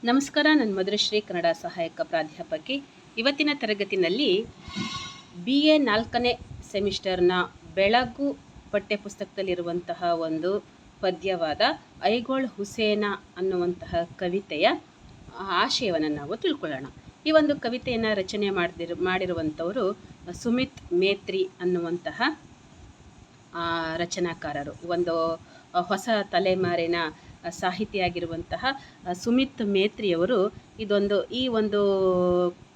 ನಮಸ್ಕಾರ, ನನ್ನ ಮಧುಶ್ರೀ ಕನ್ನಡ ಸಹಾಯಕ ಪ್ರಾಧ್ಯಾಪಕಿ. ಇವತ್ತಿನ ತರಗತಿನಲ್ಲಿ BA 4ನೇ ಸೆಮಿಸ್ಟರ್ನ ಬೆಳಗು ಪಠ್ಯಪುಸ್ತಕದಲ್ಲಿರುವಂತಹ ಒಂದು ಪದ್ಯವಾದ ಐಗೋಳ್ ಹುಸೇನ ಅನ್ನುವಂತಹ ಕವಿತೆಯ ಆಶಯವನ್ನು ನಾವು ತಿಳ್ಕೊಳ್ಳೋಣ. ಈ ಒಂದು ಕವಿತೆಯನ್ನು ರಚನೆ ಮಾಡಿರುವಂಥವರು ಸುಮಿತ್ ಮೇತ್ರಿ ಅನ್ನುವಂತಹ ರಚನಾಕಾರರು. ಒಂದು ಹೊಸ ತಲೆಮಾರಿನ ಸಾಹಿತಿಯಾಗಿರುವಂತಹ ಸುಮಿತ್ ಮೇತ್ರಿಯವರು ಈ ಒಂದು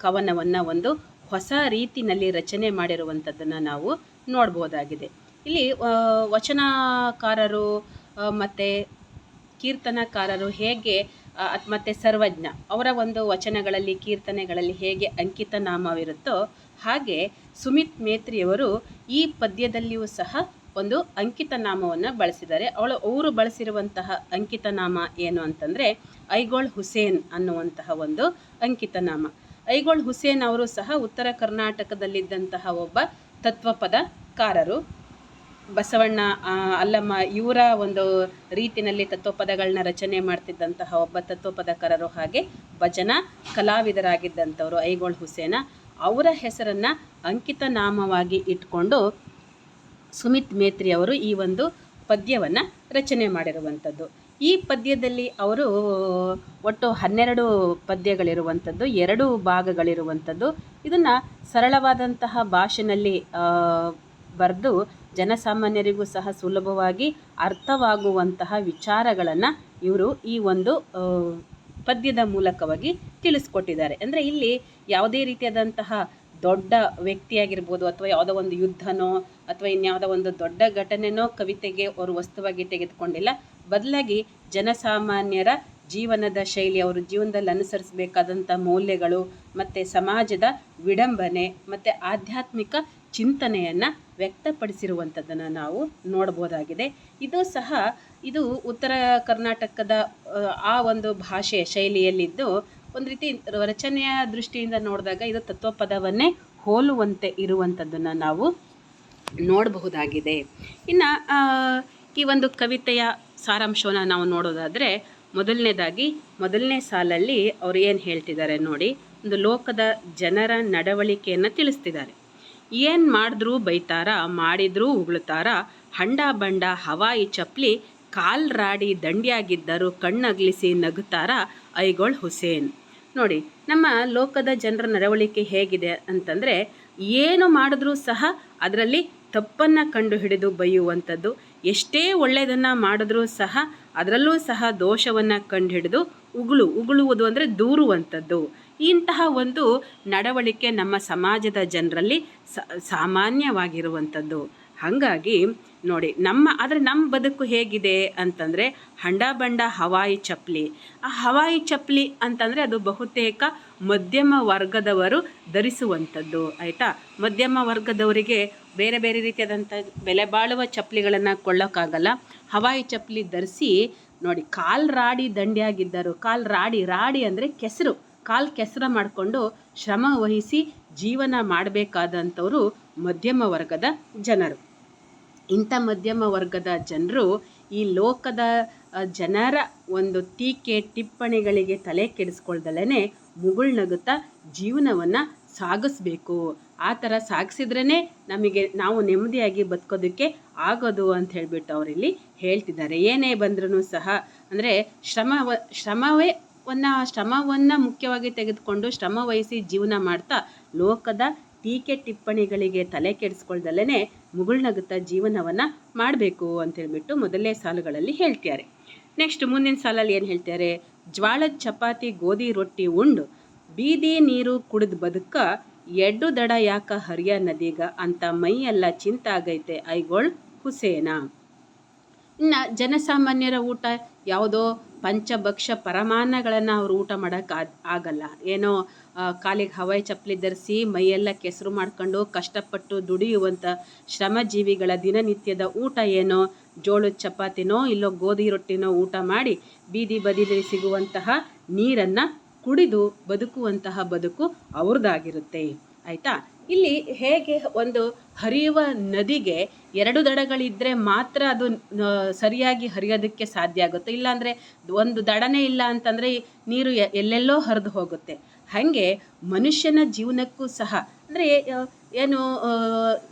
ಕವನವನ್ನು ಒಂದು ಹೊಸ ರೀತಿಯಲ್ಲಿ ರಚನೆ ಮಾಡಿರುವಂಥದ್ದನ್ನು ನಾವು ನೋಡ್ಬೋದಾಗಿದೆ. ಇಲ್ಲಿ ವಚನಕಾರರು ಮತ್ತು ಕೀರ್ತನಕಾರರು ಹೇಗೆ ಮತ್ತು ಸರ್ವಜ್ಞ ಅವರ ಒಂದು ವಚನಗಳಲ್ಲಿ ಕೀರ್ತನೆಗಳಲ್ಲಿ ಹೇಗೆ ಅಂಕಿತ ನಾಮವಿರುತ್ತೋ ಹಾಗೆ ಸುಮಿತ್ ಮೇತ್ರಿಯವರು ಈ ಪದ್ಯದಲ್ಲಿಯೂ ಸಹ ಒಂದು ಅಂಕಿತ ನಾಮವನ್ನು ಬಳಸಿದ್ದಾರೆ. ಅವರು ಬಳಸಿರುವಂತಹ ಅಂಕಿತ ನಾಮ ಏನು ಅಂತಂದರೆ ಐಗೋಳ್ ಹುಸೇನ್ ಅನ್ನುವಂತಹ ಒಂದು ಅಂಕಿತ ನಾಮ. ಐಗೋಳ್ ಹುಸೇನ್ ಅವರು ಸಹ ಉತ್ತರ ಕರ್ನಾಟಕದಲ್ಲಿದ್ದಂತಹ ಒಬ್ಬ ತತ್ವಪದಕಾರರು. ಬಸವಣ್ಣ, ಅಲ್ಲಮ್ಮ ಇವರ ಒಂದು ರೀತಿಯಲ್ಲಿ ತತ್ವಪದಗಳನ್ನ ರಚನೆ ಮಾಡ್ತಿದ್ದಂತಹ ಒಬ್ಬ ತತ್ವಪದಕಾರರು, ಹಾಗೆ ಭಜನಾ ಕಲಾವಿದರಾಗಿದ್ದಂಥವರು ಐಗೋಳ್ ಹುಸೇನ. ಅವರ ಹೆಸರನ್ನು ಅಂಕಿತ ನಾಮವಾಗಿ ಇಟ್ಕೊಂಡು ಸುಮಿತ್ ಮೇತ್ರಿ ಅವರು ಈ ಒಂದು ಪದ್ಯವನ್ನು ರಚನೆ ಮಾಡಿರುವಂಥದ್ದು. ಈ ಪದ್ಯದಲ್ಲಿ ಅವರು ಒಟ್ಟು 12 ಪದ್ಯಗಳಿರುವಂಥದ್ದು, 2 ಭಾಗಗಳಿರುವಂಥದ್ದು. ಇದನ್ನು ಸರಳವಾದಂತಹ ಭಾಷೆಯಲ್ಲಿ ಬರೆದು ಜನಸಾಮಾನ್ಯರಿಗೂ ಸಹ ಸುಲಭವಾಗಿ ಅರ್ಥವಾಗುವಂತಹ ವಿಚಾರಗಳನ್ನು ಇವರು ಈ ಒಂದು ಪದ್ಯದ ಮೂಲಕವಾಗಿ ತಿಳಿಸ್ಕೊಟ್ಟಿದ್ದಾರೆ. ಅಂದರೆ ಇಲ್ಲಿ ಯಾವುದೇ ರೀತಿಯಾದಂತಹ ದೊಡ್ಡ ವ್ಯಕ್ತಿಯಾಗಿರ್ಬೋದು ಅಥವಾ ಯಾವುದೋ ಒಂದು ಯುದ್ಧನೋ ಅಥವಾ ಇನ್ಯಾವುದೋ ಒಂದು ದೊಡ್ಡ ಘಟನೆನೋ ಕವಿತೆಗೆ ಅವರು ವಸ್ತುವಾಗಿ ತೆಗೆದುಕೊಂಡಿಲ್ಲ. ಬದಲಾಗಿ ಜನಸಾಮಾನ್ಯರ ಜೀವನದ ಶೈಲಿ, ಅವರು ಜೀವನದಲ್ಲಿ ಅನುಸರಿಸಬೇಕಾದಂಥ ಮೌಲ್ಯಗಳು ಮತ್ತು ಸಮಾಜದ ವಿಡಂಬನೆ ಮತ್ತು ಆಧ್ಯಾತ್ಮಿಕ ಚಿಂತನೆಯನ್ನು ವ್ಯಕ್ತಪಡಿಸಿರುವಂಥದ್ದನ್ನು ನಾವು ನೋಡ್ಬೋದಾಗಿದೆ. ಇದು ಉತ್ತರ ಕರ್ನಾಟಕದ ಆ ಒಂದು ಭಾಷೆಯ ಶೈಲಿಯಲ್ಲಿದ್ದು ಒಂದು ರೀತಿ ರಚನೆಯ ದೃಷ್ಟಿಯಿಂದ ನೋಡಿದಾಗ ಇದು ತತ್ವಪದವನ್ನೇ ಹೋಲುವಂತೆ ಇರುವಂಥದ್ದನ್ನು ನಾವು ನೋಡಬಹುದಾಗಿದೆ. ಇನ್ನು ಈ ಒಂದು ಕವಿತೆಯ ಸಾರಾಂಶವನ್ನು ನಾವು ನೋಡೋದಾದರೆ, ಮೊದಲನೇ ಸಾಲಲ್ಲಿ ಅವರು ಏನು ಹೇಳ್ತಿದ್ದಾರೆ ನೋಡಿ. ಒಂದು ಲೋಕದ ಜನರ ನಡವಳಿಕೆಯನ್ನು ತಿಳಿಸ್ತಿದ್ದಾರೆ. ಏನು ಮಾಡಿದ್ರೂ ಬೈತಾರ, ಮಾಡಿದ್ರೂ ಉಗುಳ್ತಾರ, ಹಂಡ ಬಂಡ ಹವಾಯಿ ಚಪ್ಲಿ, ಕಾಲ್ ರಾಡಿ ದಂಡಿಯಾಗಿದ್ದರು ಕಣ್ಣಗ್ಲಿಸಿ ನಗುತ್ತಾರ ಐಗೋಳ್ ಹುಸೇನ್. ನೋಡಿ, ನಮ್ಮ ಲೋಕದ ಜನರ ನಡವಳಿಕೆ ಹೇಗಿದೆ ಅಂತಂದರೆ, ಏನು ಮಾಡಿದ್ರೂ ಸಹ ಅದರಲ್ಲಿ ತಪ್ಪನ್ನು ಕಂಡು ಹಿಡಿದು ಬೈಯುವಂಥದ್ದು, ಎಷ್ಟೇ ಒಳ್ಳೆಯದನ್ನು ಮಾಡಿದ್ರೂ ಸಹ ಅದರಲ್ಲೂ ಸಹ ದೋಷವನ್ನು ಕಂಡು ಹಿಡಿದು ಉಗುಳುವುದು ಅಂದರೆ ದೂರುವಂಥದ್ದು. ಇಂತಹ ಒಂದು ನಡವಳಿಕೆ ನಮ್ಮ ಸಮಾಜದ ಜನರಲ್ಲಿ ಸಾಮಾನ್ಯವಾಗಿರುವಂಥದ್ದು. ಹಾಗಾಗಿ ನೋಡಿ, ನಮ್ಮ ಬದುಕು ಹೇಗಿದೆ ಅಂತಂದರೆ ಹಂಡ ಬಂಡ ಹವಾಯಿ ಚಪ್ಪಲಿ. ಆ ಹವಾಯಿ ಚಪ್ಪಲಿ ಅಂತಂದರೆ ಅದು ಬಹುತೇಕ ಮಧ್ಯಮ ವರ್ಗದವರು ಧರಿಸುವಂಥದ್ದು. ಆಯಿತಾ, ಮಧ್ಯಮ ವರ್ಗದವರಿಗೆ ಬೇರೆ ಬೇರೆ ರೀತಿಯಾದಂಥ ಬೆಲೆ ಬಾಳುವ ಚಪ್ಪಲಿಗಳನ್ನು ಕೊಳ್ಳೋಕ್ಕಾಗಲ್ಲ. ಹವಾಯಿ ಚಪ್ಪಲಿ ಧರಿಸಿ ನೋಡಿ, ಕಾಲ್ ರಾಡಿ ದಂಡಿಯಾಗಿದ್ದರು. ರಾಡಿ ಅಂದರೆ ಕೆಸರು, ಕೆಸರ ಮಾಡಿಕೊಂಡು ಶ್ರಮ ವಹಿಸಿ ಜೀವನ ಮಾಡಬೇಕಾದಂಥವರು ಮಧ್ಯಮ ವರ್ಗದ ಜನರು. ಇಂಥ ಮಧ್ಯಮ ವರ್ಗದ ಜನರು ಈ ಲೋಕದ ಜನರ ಒಂದು ಟೀಕೆ ಟಿಪ್ಪಣಿಗಳಿಗೆ ತಲೆ ಕೆಡಿಸ್ಕೊಳ್ದಲೇ ಮುಗುಳ್ನಗುತ್ತಾ ಜೀವನವನ್ನು ಸಾಗಿಸ್ಬೇಕು. ಆ ಥರ ಸಾಗಿಸಿದ್ರೇ ನಾವು ನೆಮ್ಮದಿಯಾಗಿ ಬದುಕೋದಕ್ಕೆ ಆಗೋದು ಅಂತ ಹೇಳಿಬಿಟ್ಟು ಅವರಿಲ್ಲಿ ಹೇಳ್ತಿದ್ದಾರೆ. ಏನೇ ಬಂದ್ರೂ ಸಹ ಅಂದರೆ ಶ್ರಮವನ್ನು ಮುಖ್ಯವಾಗಿ ತೆಗೆದುಕೊಂಡು ಶ್ರಮ ವಹಿಸಿ ಜೀವನ ಮಾಡ್ತಾ ಲೋಕದ ಟೀಕೆ ಟಿಪ್ಪಣಿಗಳಿಗೆ ತಲೆ ಕೆಡಿಸ್ಕೊಳ್ದಲೇ ಮುಗುಳ್ನಗುತ್ತಾ ಜೀವನವನ್ನು ಮಾಡಬೇಕು ಅಂತೇಳ್ಬಿಟ್ಟು ಮೊದಲನೇ ಸಾಲುಗಳಲ್ಲಿ ಹೇಳ್ತಾರೆ. ನೆಕ್ಸ್ಟ್ ಮುಂದಿನ ಸಾಲಲ್ಲಿ ಏನು ಹೇಳ್ತಾರೆ? ಜ್ವಾಳದ ಚಪಾತಿ ಗೋಧಿ ರೊಟ್ಟಿ ಉಂಡು ಬೀದಿ ನೀರು ಕುಡಿದು ಬದುಕ, ಎಡ್ಡು ದಡ ಯಾಕ ಹರಿಯ ನದಿಗ ಅಂತ ಮೈಯೆಲ್ಲ ಚಿಂತಾಗೈತೆ ಐಗೋಳ್ ಹುಸೇನ. ಇನ್ನು ಜನಸಾಮಾನ್ಯರ ಊಟ ಯಾವುದೋ ಪಂಚಭಕ್ಷ ಪರಮಾನ್ನಗಳನ್ನು ಅವರು ಊಟ ಮಾಡೋಕ್ಕೆ ಆಗಲ್ಲ. ಏನೋ ಕಾಲಿಗೆ ಹವಾಯಿ ಚಪ್ಪಲಿ ಧರಿಸಿ ಮೈಯೆಲ್ಲ ಕೆಸರು ಮಾಡ್ಕೊಂಡು ಕಷ್ಟಪಟ್ಟು ದುಡಿಯುವಂಥ ಶ್ರಮಜೀವಿಗಳ ದಿನನಿತ್ಯದ ಊಟ ಏನೋ ಜೋಳದ ಚಪಾತಿನೋ ಇಲ್ಲೋ ಗೋಧಿ ರೊಟ್ಟಿನೋ ಊಟ ಮಾಡಿ ಬೀದಿ ಬದಿಯಲ್ಲಿ ಸಿಗುವಂತಹ ನೀರನ್ನು ಕುಡಿದು ಬದುಕುವಂತಹ ಬದುಕು ಅವ್ರದ್ದಾಗಿರುತ್ತೆ. ಆಯಿತಾ, ಇಲ್ಲಿ ಹೇಗೆ ಒಂದು ಹರಿಯುವ ನದಿಗೆ ಎರಡು ದಡಗಳಿದ್ದರೆ ಮಾತ್ರ ಅದು ಸರಿಯಾಗಿ ಹರಿಯೋದಕ್ಕೆ ಸಾಧ್ಯ ಆಗುತ್ತೆ. ಇಲ್ಲಾಂದರೆ ಒಂದು ದಡನೇ ಇಲ್ಲ ಅಂತಂದರೆ ನೀರು ಎಲ್ಲೆಲ್ಲೋ ಹರಿದು ಹೋಗುತ್ತೆ. ಹಾಗೆ ಮನುಷ್ಯನ ಜೀವನಕ್ಕೂ ಸಹ ಅಂದರೆ ಏನು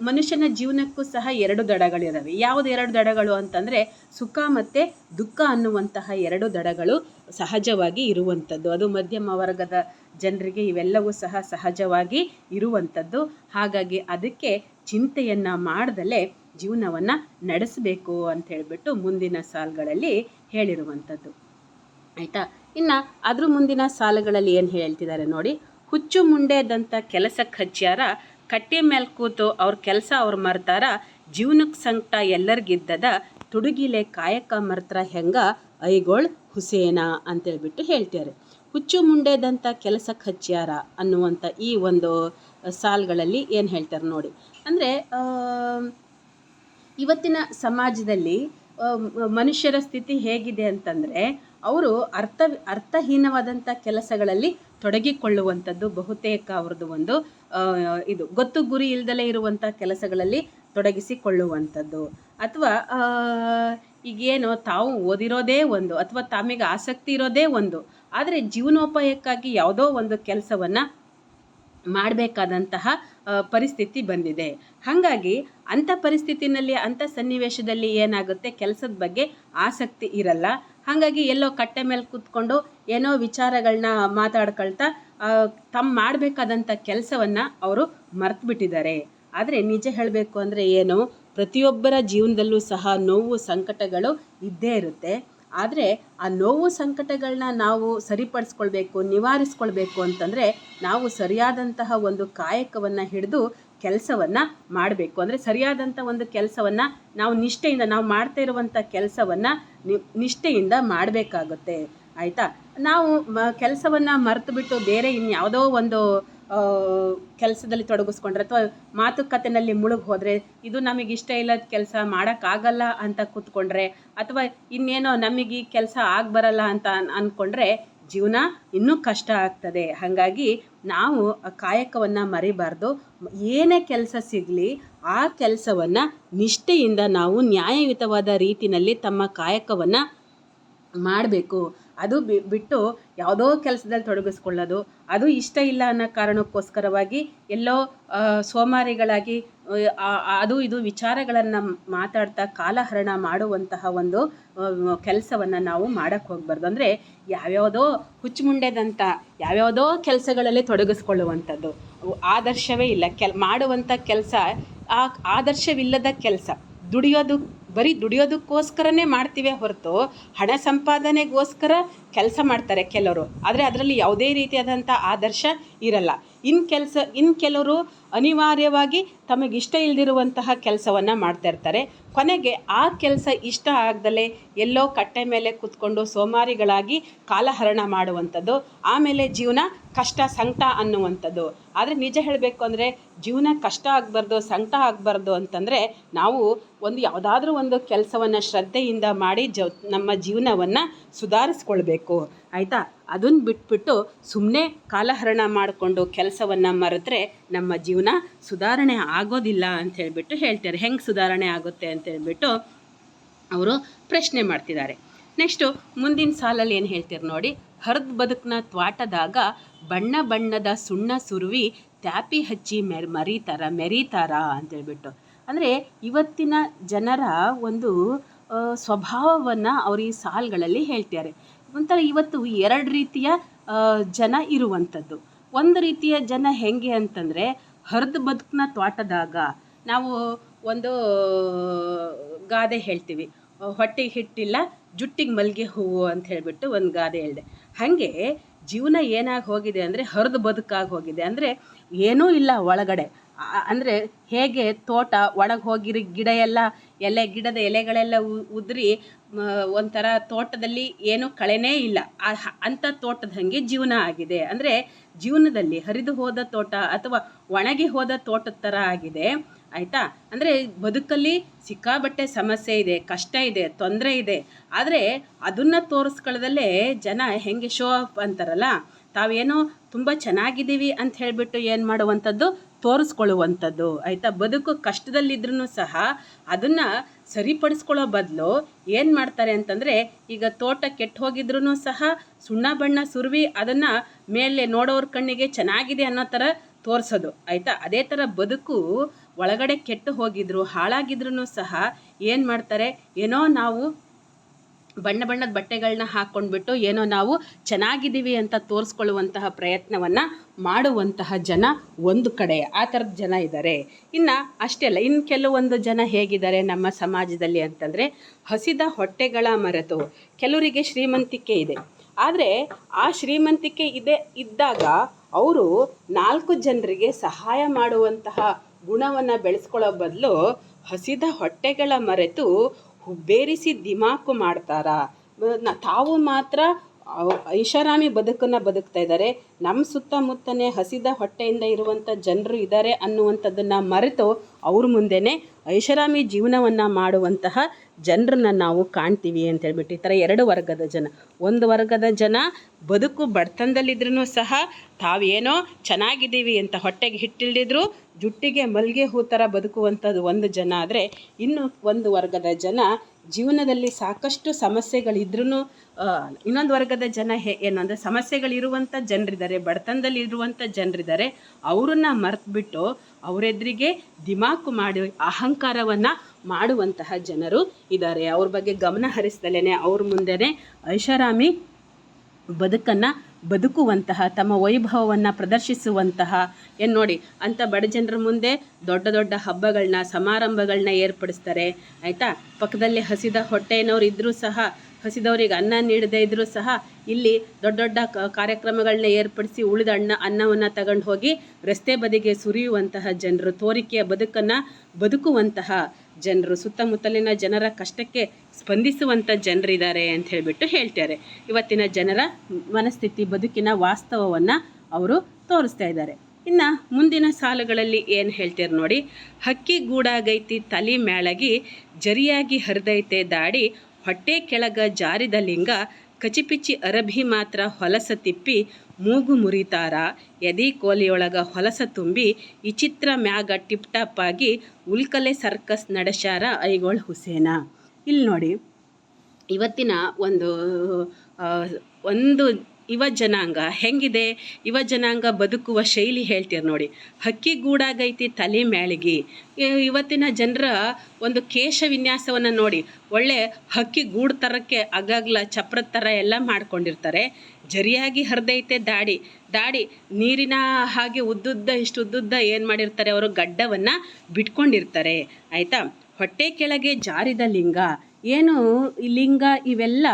ಮನುಷ್ಯನ ಜೀವನಕ್ಕೂ ಸಹ ಎರಡು ದಡಗಳಿದ್ದಾವೆ. ಯಾವುದು ಎರಡು ದಡಗಳು ಅಂತಂದರೆ ಸುಖ ಮತ್ತು ದುಃಖ ಅನ್ನುವಂತಹ ಎರಡು ದಡಗಳು ಸಹಜವಾಗಿ ಇರುವಂಥದ್ದು. ಅದು ಮಧ್ಯಮ ವರ್ಗದ ಜನರಿಗೆ ಇವೆಲ್ಲವೂ ಸಹ ಸಹಜವಾಗಿ ಇರುವಂಥದ್ದು. ಹಾಗಾಗಿ ಅದಕ್ಕೆ ಚಿಂತೆಯನ್ನು ಮಾಡ್ದಲೇ ಜೀವನವನ್ನು ನಡೆಸಬೇಕು ಅಂತ ಹೇಳಿಬಿಟ್ಟು ಮುಂದಿನ ಸಾಲುಗಳಲ್ಲಿ ಹೇಳಿರುವಂಥದ್ದು. ಆಯಿತಾ, ಇನ್ನು ಅದ್ರ ಮುಂದಿನ ಸಾಲುಗಳಲ್ಲಿ ಏನು ಹೇಳ್ತಿದ್ದಾರೆ ನೋಡಿ. ಹುಚ್ಚು ಮುಂಡೆದಂಥ ಕೆಲಸಕ್ಕೆ ಹಚ್ಚಾರ, ಕಟ್ಟೆ ಮೇಲೆ ಕೂತು ಅವ್ರ ಕೆಲಸ ಅವ್ರು ಮರ್ತಾರ, ಜೀವನಕ್ಕೆ ಸಂಕಟ ಎಲ್ಲರಿಗಿದ್ದದ, ತುಡುಗಿಲೆ ಕಾಯಕ ಮರ್ತರ ಹೆಂಗ ಐಗೋಳ್ ಹುಸೇನ ಅಂತೇಳ್ಬಿಟ್ಟು ಹೇಳ್ತಾರೆ. ಹುಚ್ಚು ಮುಂಡೆದಂಥ ಕೆಲಸಕ್ಕೆ ಹಚ್ಚಾರ ಅನ್ನುವಂಥ ಈ ಒಂದು ಸಾಲುಗಳಲ್ಲಿ ಏನು ಹೇಳ್ತಾರೆ ನೋಡಿ. ಅಂದರೆ ಇವತ್ತಿನ ಸಮಾಜದಲ್ಲಿ ಮನುಷ್ಯರ ಸ್ಥಿತಿ ಹೇಗಿದೆ ಅಂತಂದರೆ ಅವರು ಅರ್ಥಹೀನವಾದಂಥ ಕೆಲಸಗಳಲ್ಲಿ ತೊಡಗಿಕೊಳ್ಳುವಂಥದ್ದು ಬಹುತೇಕ ಅವ್ರದ್ದು ಒಂದು ಇದು ಗೊತ್ತು ಗುರಿ ಇಲ್ದಲೇ ಇರುವಂಥ ಕೆಲಸಗಳಲ್ಲಿ ತೊಡಗಿಸಿಕೊಳ್ಳುವಂಥದ್ದು. ಅಥವಾ ಈಗೇನೋ ತಾವು ಓದಿರೋದೇ ಒಂದು ಅಥವಾ ತಮಗೆ ಆಸಕ್ತಿ ಇರೋದೇ ಒಂದು, ಆದರೆ ಜೀವನೋಪಾಯಕ್ಕಾಗಿ ಯಾವುದೋ ಒಂದು ಕೆಲಸವನ್ನು ಮಾಡಬೇಕಾದಂತಹ ಪರಿಸ್ಥಿತಿ ಬಂದಿದೆ. ಹಾಗಾಗಿ ಅಂಥ ಪರಿಸ್ಥಿತಿನಲ್ಲಿ ಅಂಥ ಸನ್ನಿವೇಶದಲ್ಲಿ ಏನಾಗುತ್ತೆ, ಕೆಲಸದ ಬಗ್ಗೆ ಆಸಕ್ತಿ ಇರಲ್ಲ. ಹಾಗಾಗಿ ಎಲ್ಲೋ ಕಟ್ಟೆ ಮೇಲೆ ಕೂತ್ಕೊಂಡು ಏನೋ ವಿಚಾರಗಳನ್ನ ಮಾತಾಡ್ಕೊಳ್ತಾ ತಮ್ಮ ಮಾಡಬೇಕಾದಂಥ ಕೆಲಸವನ್ನು ಅವರು ಮರ್ತು ಬಿಟ್ಟಿದ್ದಾರೆ. ಆದರೆ ನಿಜ ಹೇಳಬೇಕು ಅಂದರೆ ಏನು, ಪ್ರತಿಯೊಬ್ಬರ ಜೀವನದಲ್ಲೂ ಸಹ ನೋವು ಸಂಕಟಗಳು ಇದ್ದೇ ಇರುತ್ತೆ. ಆದರೆ ಆ ನೋವು ಸಂಕಟಗಳನ್ನ ನಾವು ಸರಿಪಡಿಸ್ಕೊಳ್ಬೇಕು, ನಿವಾರಿಸ್ಕೊಳ್ಬೇಕು ಅಂತಂದರೆ ನಾವು ಸರಿಯಾದಂತಹ ಒಂದು ಕಾಯಕವನ್ನು ಹಿಡಿದು ಕೆಲಸವನ್ನು ಮಾಡಬೇಕು. ಅಂದರೆ ಸರಿಯಾದಂಥ ಒಂದು ಕೆಲಸವನ್ನು ನಾವು ನಿಷ್ಠೆಯಿಂದ ನಾವು ಮಾಡ್ತಾ ಇರುವಂಥ ಕೆಲಸವನ್ನು ನಿಷ್ಠೆಯಿಂದ ಮಾಡಬೇಕಾಗುತ್ತೆ. ಆಯಿತಾ, ನಾವು ಕೆಲಸವನ್ನು ಮರೆತು ಬಿಟ್ಟು ಬೇರೆ ಇನ್ಯಾವುದೋ ಒಂದು ಕೆಲಸದಲ್ಲಿ ತೊಡಗಿಸ್ಕೊಂಡ್ರೆ ಅಥವಾ ಮಾತುಕತೆಯಲ್ಲಿ ಮುಳುಗಿ ಹೋದರೆ, ಇದು ನಮಗೆ ಇಷ್ಟ ಇಲ್ಲದ ಕೆಲಸ ಮಾಡೋಕ್ಕಾಗಲ್ಲ ಅಂತ ಕೂತ್ಕೊಂಡ್ರೆ, ಅಥವಾ ಇನ್ನೇನೋ ನಮಗೆ ಈ ಕೆಲಸ ಆಗಬರಲ್ಲ ಅಂತ ಅಂದ್ಕೊಂಡ್ರೆ ಜೀವನ ಇನ್ನೂ ಕಷ್ಟ ಆಗ್ತದೆ. ಹಾಗಾಗಿ ನಾವು ಕಾಯಕವನ್ನು ಮರಿಬಾರ್ದು. ಏನೇ ಕೆಲಸ ಸಿಗಲಿ ಆ ಕೆಲಸವನ್ನು ನಿಷ್ಠೆಯಿಂದ ನಾವು ನ್ಯಾಯಯುತವಾದ ರೀತಿಯಲ್ಲಿ ತಮ್ಮ ಕಾಯಕವನ್ನು ಮಾಡಬೇಕು. ಅದು ಬಿಟ್ಟು ಯಾವುದೋ ಕೆಲಸದಲ್ಲಿ ತೊಡಗಿಸ್ಕೊಳ್ಳೋದು, ಅದು ಇಷ್ಟ ಇಲ್ಲ ಅನ್ನೋ ಕಾರಣಕ್ಕೋಸ್ಕರವಾಗಿ ಎಲ್ಲೋ ಸೋಮಾರಿಗಳಾಗಿ ಅದು ಇದು ವಿಚಾರಗಳನ್ನು ಮಾತಾಡ್ತಾ ಕಾಲಹರಣ ಮಾಡುವಂತಹ ಒಂದು ಕೆಲಸವನ್ನು ನಾವು ಮಾಡೋಕ್ಕೆ ಹೋಗ್ಬಾರ್ದು. ಅಂದರೆ ಯಾವ್ಯಾವುದೋ ಹುಚ್ಚುಮುಂಡೆದಂಥ ಯಾವ್ಯಾವುದೋ ಕೆಲಸಗಳಲ್ಲಿ ತೊಡಗಿಸ್ಕೊಳ್ಳುವಂಥದ್ದು ಆದರ್ಶವೇ ಇಲ್ಲ. ಮಾಡುವಂಥ ಕೆಲಸ ಆದರ್ಶವಿಲ್ಲದ ಕೆಲಸ. ಬರೀ ದುಡಿಯೋದಕ್ಕೋಸ್ಕರನೇ ಮಾಡ್ತೀವಿ ಹೊರತು ಹಣ ಸಂಪಾದನೆಗೋಸ್ಕರ ಕೆಲಸ ಮಾಡ್ತಾರೆ ಕೆಲವರು. ಆದರೆ ಅದರಲ್ಲಿ ಯಾವುದೇ ರೀತಿಯಾದಂಥ ಆದರ್ಶ ಇರಲ್ಲ. ಇನ್ನು ಕೆಲವರು ಅನಿವಾರ್ಯವಾಗಿ ತಮಗಿಷ್ಟ ಇಲ್ಲದಿರುವಂತಹ ಕೆಲಸವನ್ನು ಮಾಡ್ತಾ ಇರ್ತಾರೆ. ಕೊನೆಗೆ ಆ ಕೆಲಸ ಇಷ್ಟ ಆಗದಲೇ ಎಲ್ಲೋ ಕಟ್ಟೆ ಮೇಲೆ ಕೂತ್ಕೊಂಡು ಸೋಮಾರಿಗಳಾಗಿ ಕಾಲಹರಣ ಮಾಡುವಂಥದ್ದು, ಆಮೇಲೆ ಜೀವನ ಕಷ್ಟ ಸಂಕಟ ಅನ್ನುವಂಥದ್ದು. ಆದರೆ ನಿಜ ಹೇಳಬೇಕು ಅಂದರೆ ಜೀವನ ಕಷ್ಟ ಆಗಬಾರ್ದು, ಸಂಕಟ ಆಗಬಾರ್ದು ಅಂತಂದರೆ ನಾವು ಯಾವುದಾದ್ರೂ ಒಂದು ಕೆಲಸವನ್ನು ಶ್ರದ್ಧೆಯಿಂದ ಮಾಡಿ ನಮ್ಮ ಜೀವನವನ್ನು ಸುಧಾರಿಸ್ಕೊಳ್ಬೇಕು. ಆಯಿತಾ, ಅದನ್ನು ಬಿಟ್ಬಿಟ್ಟು ಸುಮ್ಮನೆ ಕಾಲಹರಣ ಮಾಡಿಕೊಂಡು ಕೆಲಸವನ್ನು ಮರೆತರೆ ನಮ್ಮ ಜೀವನ ಸುಧಾರಣೆ ಆಗೋದಿಲ್ಲ ಅಂತ ಹೇಳ್ಬಿಟ್ಟು ಹೇಳ್ತಾರೆ. ಹೆಂಗೆ ಸುಧಾರಣೆ ಆಗುತ್ತೆ ಅಂತ ಹೇಳ್ಬಿಟ್ಟು ಅವರು ಪ್ರಶ್ನೆ ಮಾಡ್ತಿದ್ದಾರೆ. ನೆಕ್ಸ್ಟು ಮುಂದಿನ ಸಾಲಲ್ಲಿ ಏನು ಹೇಳ್ತೀರಿ ನೋಡಿ. ಹರಿದ ಬದುಕನ್ನ ತ್ವಾಟದಾಗ ಬಣ್ಣ ಬಣ್ಣದ ಸುಣ್ಣ ಸುರುವಿ ತ್ಯಾಪಿ ಹಚ್ಚಿ ಮೆರೀತಾರ ಅಂತೇಳ್ಬಿಟ್ಟು. ಅಂದರೆ ಇವತ್ತಿನ ಜನರ ಒಂದು ಸ್ವಭಾವವನ್ನು ಅವರು ಈ ಸಾಲುಗಳಲ್ಲಿ ಹೇಳ್ತಾರೆ. ಒಂಥರ ಇವತ್ತು ಎರಡು ರೀತಿಯ ಜನ ಇರುವಂಥದ್ದು. ಒಂದು ರೀತಿಯ ಜನ ಹೆಂಗೆ ಅಂತಂದರೆ, ಹರಿದ ಬದುಕನ್ನ ತ್ವಾಟದಾಗ ನಾವು ಒಂದು ಗಾದೆ ಹೇಳ್ತೀವಿ, ಹೊಟ್ಟೆಗೆ ಹಿಟ್ಟಿಲ್ಲ ಜುಟ್ಟಿಗೆ ಮಲ್ಲಿಗೆ ಹೂವು ಅಂತ ಹೇಳಿಬಿಟ್ಟು ಒಂದು ಗಾದೆ ಹೇಳಿದೆ. ಹಾಗೆ ಜೀವನ ಏನಾಗಿ ಹೋಗಿದೆ ಅಂದರೆ ಹರಿದ ಬದುಕಾಗಿ ಹೋಗಿದೆ. ಅಂದರೆ ಏನೂ ಇಲ್ಲ ಒಳಗಡೆ. ಅಂದರೆ ಹೇಗೆ ತೋಟ ಒಳಗೆ ಹೋಗಿರೋ ಗಿಡ ಎಲ್ಲ ಗಿಡದ ಎಲೆಗಳೆಲ್ಲ ಉದುರಿ ಒಂಥರ ತೋಟದಲ್ಲಿ ಏನೂ ಕಳೆನೇ ಇಲ್ಲ, ಅಂಥ ತೋಟದ ಹಾಗೆ ಜೀವನ ಆಗಿದೆ. ಅಂದರೆ ಜೀವನದಲ್ಲಿ ಹರಿದು ಹೋದ ತೋಟ ಅಥವಾ ಒಣಗಿ ಹೋದ ತೋಟದ ಥರ ಆಗಿದೆ. ಆಯಿತಾ, ಅಂದರೆ ಬದುಕಲ್ಲಿ ಸಿಕ್ಕಾಬಟ್ಟೆ ಸಮಸ್ಯೆ ಇದೆ, ಕಷ್ಟ ಇದೆ, ತೊಂದರೆ ಇದೆ. ಆದರೆ ಅದನ್ನು ತೋರಿಸ್ಕೊಳ್ಳದಲ್ಲೇ ಜನ ಹೆಂಗೆ ಶೋ ಅಪ್ ಅಂತಾರಲ್ಲ, ತಾವೇನೋ ತುಂಬ ಚೆನ್ನಾಗಿದ್ದೀವಿ ಅಂತ ಹೇಳಿಬಿಟ್ಟು ಏನು ಮಾಡುವಂಥದ್ದು, ತೋರಿಸ್ಕೊಳ್ಳುವಂಥದ್ದು ಆಯಿತಾ. ಬದುಕು ಕಷ್ಟದಲ್ಲಿದ್ರೂ ಸಹ ಅದನ್ನು ಸರಿಪಡಿಸ್ಕೊಳ್ಳೋ ಬದಲು ಏನು ಮಾಡ್ತಾರೆ ಅಂತಂದರೆ, ಈಗ ತೋಟ ಕೆಟ್ಟು ಹೋಗಿದ್ರೂ ಸಹ ಸುಣ್ಣ ಬಣ್ಣ ಸುರುವಿ ಅದನ್ನು ಮೇಲೆ ನೋಡೋರ ಕಣ್ಣಿಗೆ ಚೆನ್ನಾಗಿದೆ ಅನ್ನೋ ಥರ ತೋರಿಸೋದು ಆಯಿತಾ. ಅದೇ ಥರ ಬದುಕು ಒಳಗಡೆ ಕೆಟ್ಟು ಹೋಗಿದ್ರು ಹಾಳಾಗಿದ್ರೂ ಸಹ ಏನು ಮಾಡ್ತಾರೆ, ಏನೋ ನಾವು ಬಣ್ಣ ಬಣ್ಣದ ಬಟ್ಟೆಗಳನ್ನ ಹಾಕ್ಕೊಂಡ್ಬಿಟ್ಟು ಏನೋ ನಾವು ಚೆನ್ನಾಗಿದ್ದೀವಿ ಅಂತ ತೋರಿಸ್ಕೊಳ್ಳುವಂತಹ ಪ್ರಯತ್ನವನ್ನು ಮಾಡುವಂತಹ ಜನ ಒಂದು ಕಡೆ, ಆ ಥರದ ಜನ ಇದ್ದಾರೆ. ಇನ್ನು ಅಷ್ಟೇ ಅಲ್ಲ, ಇನ್ನು ಕೆಲವೊಂದು ಜನ ಹೇಗಿದ್ದಾರೆ ನಮ್ಮ ಸಮಾಜದಲ್ಲಿ ಅಂತಂದರೆ, ಹಸಿದ ಹೊಟ್ಟೆಗಳ ಮರೆತು ಕೆಲವರಿಗೆ ಶ್ರೀಮಂತಿಕೆ ಇದೆ, ಆದರೆ ಆ ಶ್ರೀಮಂತಿಕೆ ಇದ್ದಾಗ ಅವರು 4 ಜನರಿಗೆ ಸಹಾಯ ಮಾಡುವಂತಹ ಗುಣವನ್ನು ಬೆಳೆಸ್ಕೊಳ್ಳೋ ಬದಲು ಹಸಿದ ಹೊಟ್ಟೆಗಳ ಮರೆತು ಹುಬ್ಬೇರಿಸಿ ದಿಮಾಕು ಮಾಡ್ತಾರಾ. ತಾವು ಮಾತ್ರ ಐಷಾರಾಮಿ ಬದುಕನ್ನು ಬದುಕ್ತಾ ಇದ್ದಾರೆ, ನಮ್ಮ ಸುತ್ತಮುತ್ತನೇ ಹಸಿದ ಹೊಟ್ಟೆಯಿಂದ ಇರುವಂಥ ಜನರು ಇದ್ದಾರೆ ಅನ್ನುವಂಥದ್ದನ್ನು ಮರೆತು ಅವ್ರ ಮುಂದೆನೇ ಐಷಾರಾಮಿ ಜೀವನವನ್ನು ಮಾಡುವಂತಹ ಜನರನ್ನ ನಾವು ಕಾಣ್ತೀವಿ ಅಂತೇಳ್ಬಿಟ್ಟು. ಈ ಥರ 2 ವರ್ಗದ ಜನ. ಒಂದು ವರ್ಗದ ಜನ ಬದುಕು ಬಡತನದಲ್ಲಿದ್ರೂ ಸಹ ತಾವೇನೋ ಚೆನ್ನಾಗಿದ್ದೀವಿ ಅಂತ ಹೊಟ್ಟೆಗೆ ಹಿಟ್ಟಿಲ್ದಿದ್ರು ಜುಟ್ಟಿಗೆ ಮಲ್ಲಿಗೆ ಹೂ ಥರ ಬದುಕುವಂಥದ್ದು ಒಂದು ಜನ. ಆದರೆ ಇನ್ನು ಒಂದು ವರ್ಗದ ಜನ ಜೀವನದಲ್ಲಿ ಸಾಕಷ್ಟು ಸಮಸ್ಯೆಗಳಿದ್ರೂ, ಇನ್ನೊಂದು ವರ್ಗದ ಜನ ಏನು ಅಂದರೆ ಸಮಸ್ಯೆಗಳಿರುವಂಥ ಜನರಿದ್ದಾರೆ, ಬಡತನದಲ್ಲಿ ಇರುವಂಥ ಜನರಿದ್ದಾರೆ, ಅವರನ್ನು ಮರೆತುಬಿಟ್ಟು ಅವರೆದುರಿಗೆ ದಿಮಾಕು ಮಾಡಿ ಅಹಂಕಾರವನ್ನು ಮಾಡುವಂತಹ ಜನರು ಇದ್ದಾರೆ. ಅವ್ರ ಬಗ್ಗೆ ಗಮನ ಹರಿಸ್ದಲೇ ಅವ್ರ ಮುಂದೆನೇ ಐಷಾರಾಮಿ ಬದುಕನ್ನು ಬದುಕುವಂತಹ, ತಮ್ಮ ವೈಭವವನ್ನು ಪ್ರದರ್ಶಿಸುವಂತಹ ಏನು ನೋಡಿ ಅಂಥ ಬಡ ಜನರ ಮುಂದೆ ದೊಡ್ಡ ದೊಡ್ಡ ಹಬ್ಬಗಳನ್ನ ಸಮಾರಂಭಗಳನ್ನ ಏರ್ಪಡಿಸ್ತಾರೆ ಆಯಿತಾ. ಪಕ್ಕದಲ್ಲಿ ಹಸಿದ ಹೊಟ್ಟೆನವ್ರು ಇದ್ದರೂ ಸಹ, ಹಸಿದವರಿಗೆ ಅನ್ನ ನೀಡದೇ ಇದ್ದರೂ ಸಹ ಇಲ್ಲಿ ದೊಡ್ಡ ದೊಡ್ಡ ಕಾರ್ಯಕ್ರಮಗಳನ್ನ ಏರ್ಪಡಿಸಿ ಉಳಿದ ಅನ್ನವನ್ನು ತಗೊಂಡು ಹೋಗಿ ರಸ್ತೆ ಬದಿಗೆ ಸುರಿಯುವಂತಹ ಜನರು, ತೋರಿಕೆಯ ಬದುಕನ್ನು ಬದುಕುವಂತಹ ಜನರು, ಸುತ್ತಮುತ್ತಲಿನ ಜನರ ಕಷ್ಟಕ್ಕೆ ಸ್ಪಂದಿಸುವಂಥ ಜನರಿದ್ದಾರೆ ಅಂತ ಹೇಳಿಬಿಟ್ಟು ಹೇಳ್ತಾರೆ. ಇವತ್ತಿನ ಜನರ ಮನಸ್ಥಿತಿ, ಬದುಕಿನ ವಾಸ್ತವವನ್ನು ಅವರು ತೋರಿಸ್ತಾ ಇದ್ದಾರೆ. ಇನ್ನು ಮುಂದಿನ ಸಾಲುಗಳಲ್ಲಿ ಏನು ಹೇಳ್ತಾರೆ ನೋಡಿ, ಹಕ್ಕಿ ಗೂಡಾಗೈತಿ ತಲೆ ಮ್ಯಾಳಗಿ ಜರಿಯಾಗಿ ಹರಿದೈತೆ ದಾಡಿ ಹೊಟ್ಟೆ ಕೆಳಗ ಜಾರಿದ ಲಿಂಗ ಕಚಿಪಿಚಿ ಅರಬಿ ಮಾತ್ರ ಹೊಲಸ ತಿಪ್ಪಿ ಮೂಗು ಮುರಿತಾರ ಎದಿ ಕೋಲಿಯೊಳಗ ಹೊಲಸ ತುಂಬಿ ವಿಚಿತ್ರ ಮ್ಯಾಗ ಟಿಪ್ ಟಾಪ್ ಆಗಿ ಉಲ್ಕಲೆ ಸರ್ಕಸ್ ನಡೆಸ್ಯಾರ ಐಗೋಳ್ ಹುಸೇನ. ಇಲ್ಲಿ ನೋಡಿ, ಇವತ್ತಿನ ಒಂದು ಯುವ ಜನಾಂಗ ಹೆಂಗಿದೆ, ಯುವ ಜನಾಂಗ ಬದುಕುವ ಶೈಲಿ ಹೇಳ್ತೀರಿ ನೋಡಿ. ಹಕ್ಕಿ ಗೂಡಾಗೈತಿ ತಲೆ ಮ್ಯಾಳಿಗೆ. ಇವತ್ತಿನ ಜನರ ಒಂದು ಕೇಶ ವಿನ್ಯಾಸವನ್ನು ನೋಡಿ, ಒಳ್ಳೆ ಹಕ್ಕಿ ಗೂಡು ಥರಕ್ಕೆ ಅಗಗ್ಲ ಚಪ್ರದ ಥರ ಎಲ್ಲ ಮಾಡ್ಕೊಂಡಿರ್ತಾರೆ. ಜರಿಯಾಗಿ ಹರಿದೈತೆ ದಾಡಿ ನೀರಿನ ಹಾಗೆ ಇಷ್ಟು ಉದ್ದುದ್ದ ಏನು ಮಾಡಿರ್ತಾರೆ, ಅವರು ಗಡ್ಡವನ್ನು ಬಿಟ್ಕೊಂಡಿರ್ತಾರೆ ಆಯಿತಾ. ಹೊಟ್ಟೆ ಕೆಳಗೆ ಜಾರಿದ ಲಿಂಗ, ಏನು ಈ ಲಿಂಗ, ಇವೆಲ್ಲ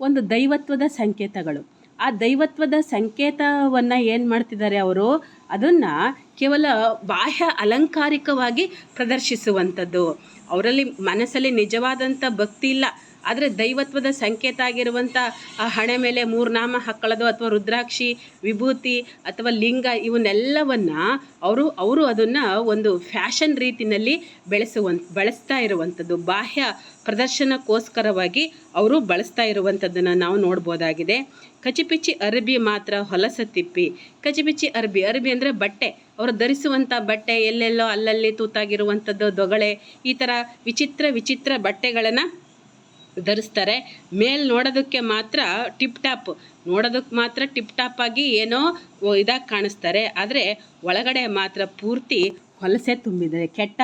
ಒಂದು ದೈವತ್ವದ ಸಂಕೇತಗಳು. ಆ ದೈವತ್ವದ ಸಂಕೇತವನ್ನು ಏನು ಮಾಡ್ತಿದ್ದಾರೆ ಅವರು, ಅದನ್ನು ಕೇವಲ ಬಾಹ್ಯ ಅಲಂಕಾರಿಕವಾಗಿ ಪ್ರದರ್ಶಿಸುವಂಥದ್ದು. ಅವರಲ್ಲಿ ಮನಸ್ಸಲ್ಲಿ ನಿಜವಾದಂಥ ಭಕ್ತಿ ಇಲ್ಲ, ಆದರೆ ದೈವತ್ವದ ಸಂಕೇತ ಆಗಿರುವಂಥ ಆ ಹಣೆ ಮೇಲೆ 3 ನಾಮ ಹಾಕ್ಕೊಳ್ಳೋದು ಅಥವಾ ರುದ್ರಾಕ್ಷಿ, ವಿಭೂತಿ ಅಥವಾ ಲಿಂಗ, ಇವನ್ನೆಲ್ಲವನ್ನು ಅವರು ಅದನ್ನು ಒಂದು ಫ್ಯಾಷನ್ ರೀತಿಯಲ್ಲಿ ಬಳಸ್ತಾ ಇರುವಂಥದ್ದು, ಬಾಹ್ಯ ಪ್ರದರ್ಶನಕ್ಕೋಸ್ಕರವಾಗಿ ಅವರು ಬಳಸ್ತಾ ಇರುವಂಥದ್ದನ್ನು ನಾವು ನೋಡ್ಬೋದಾಗಿದೆ. ಕಚಿಪಿಚಿ ಅರಬಿ ಮಾತ್ರ ಹೊಲಸ ತಿಪ್ಪಿ. ಕಚಿಪಿಚಿ ಅರಬಿ ಅಂದರೆ ಬಟ್ಟೆ, ಅವರು ಧರಿಸುವಂಥ ಬಟ್ಟೆ ಎಲ್ಲೆಲ್ಲೋ ಅಲ್ಲಲ್ಲಿ ತೂತಾಗಿರುವಂಥದ್ದು, ದೊಗಳೆ, ಈ ಥರ ವಿಚಿತ್ರ ಬಟ್ಟೆಗಳನ್ನು ಧರಿಸ್ತಾರೆ. ನೋಡೋದಕ್ಕೆ ಮಾತ್ರ ಟಿಪ್ ಟಾಪ್ ಆಗಿ ಏನೋ ಇದಾಗಿ ಕಾಣಿಸ್ತಾರೆ, ಆದರೆ ಒಳಗಡೆ ಮಾತ್ರ ಪೂರ್ತಿ ಹೊಲಸೆ ತುಂಬಿದೆ, ಕೆಟ್ಟ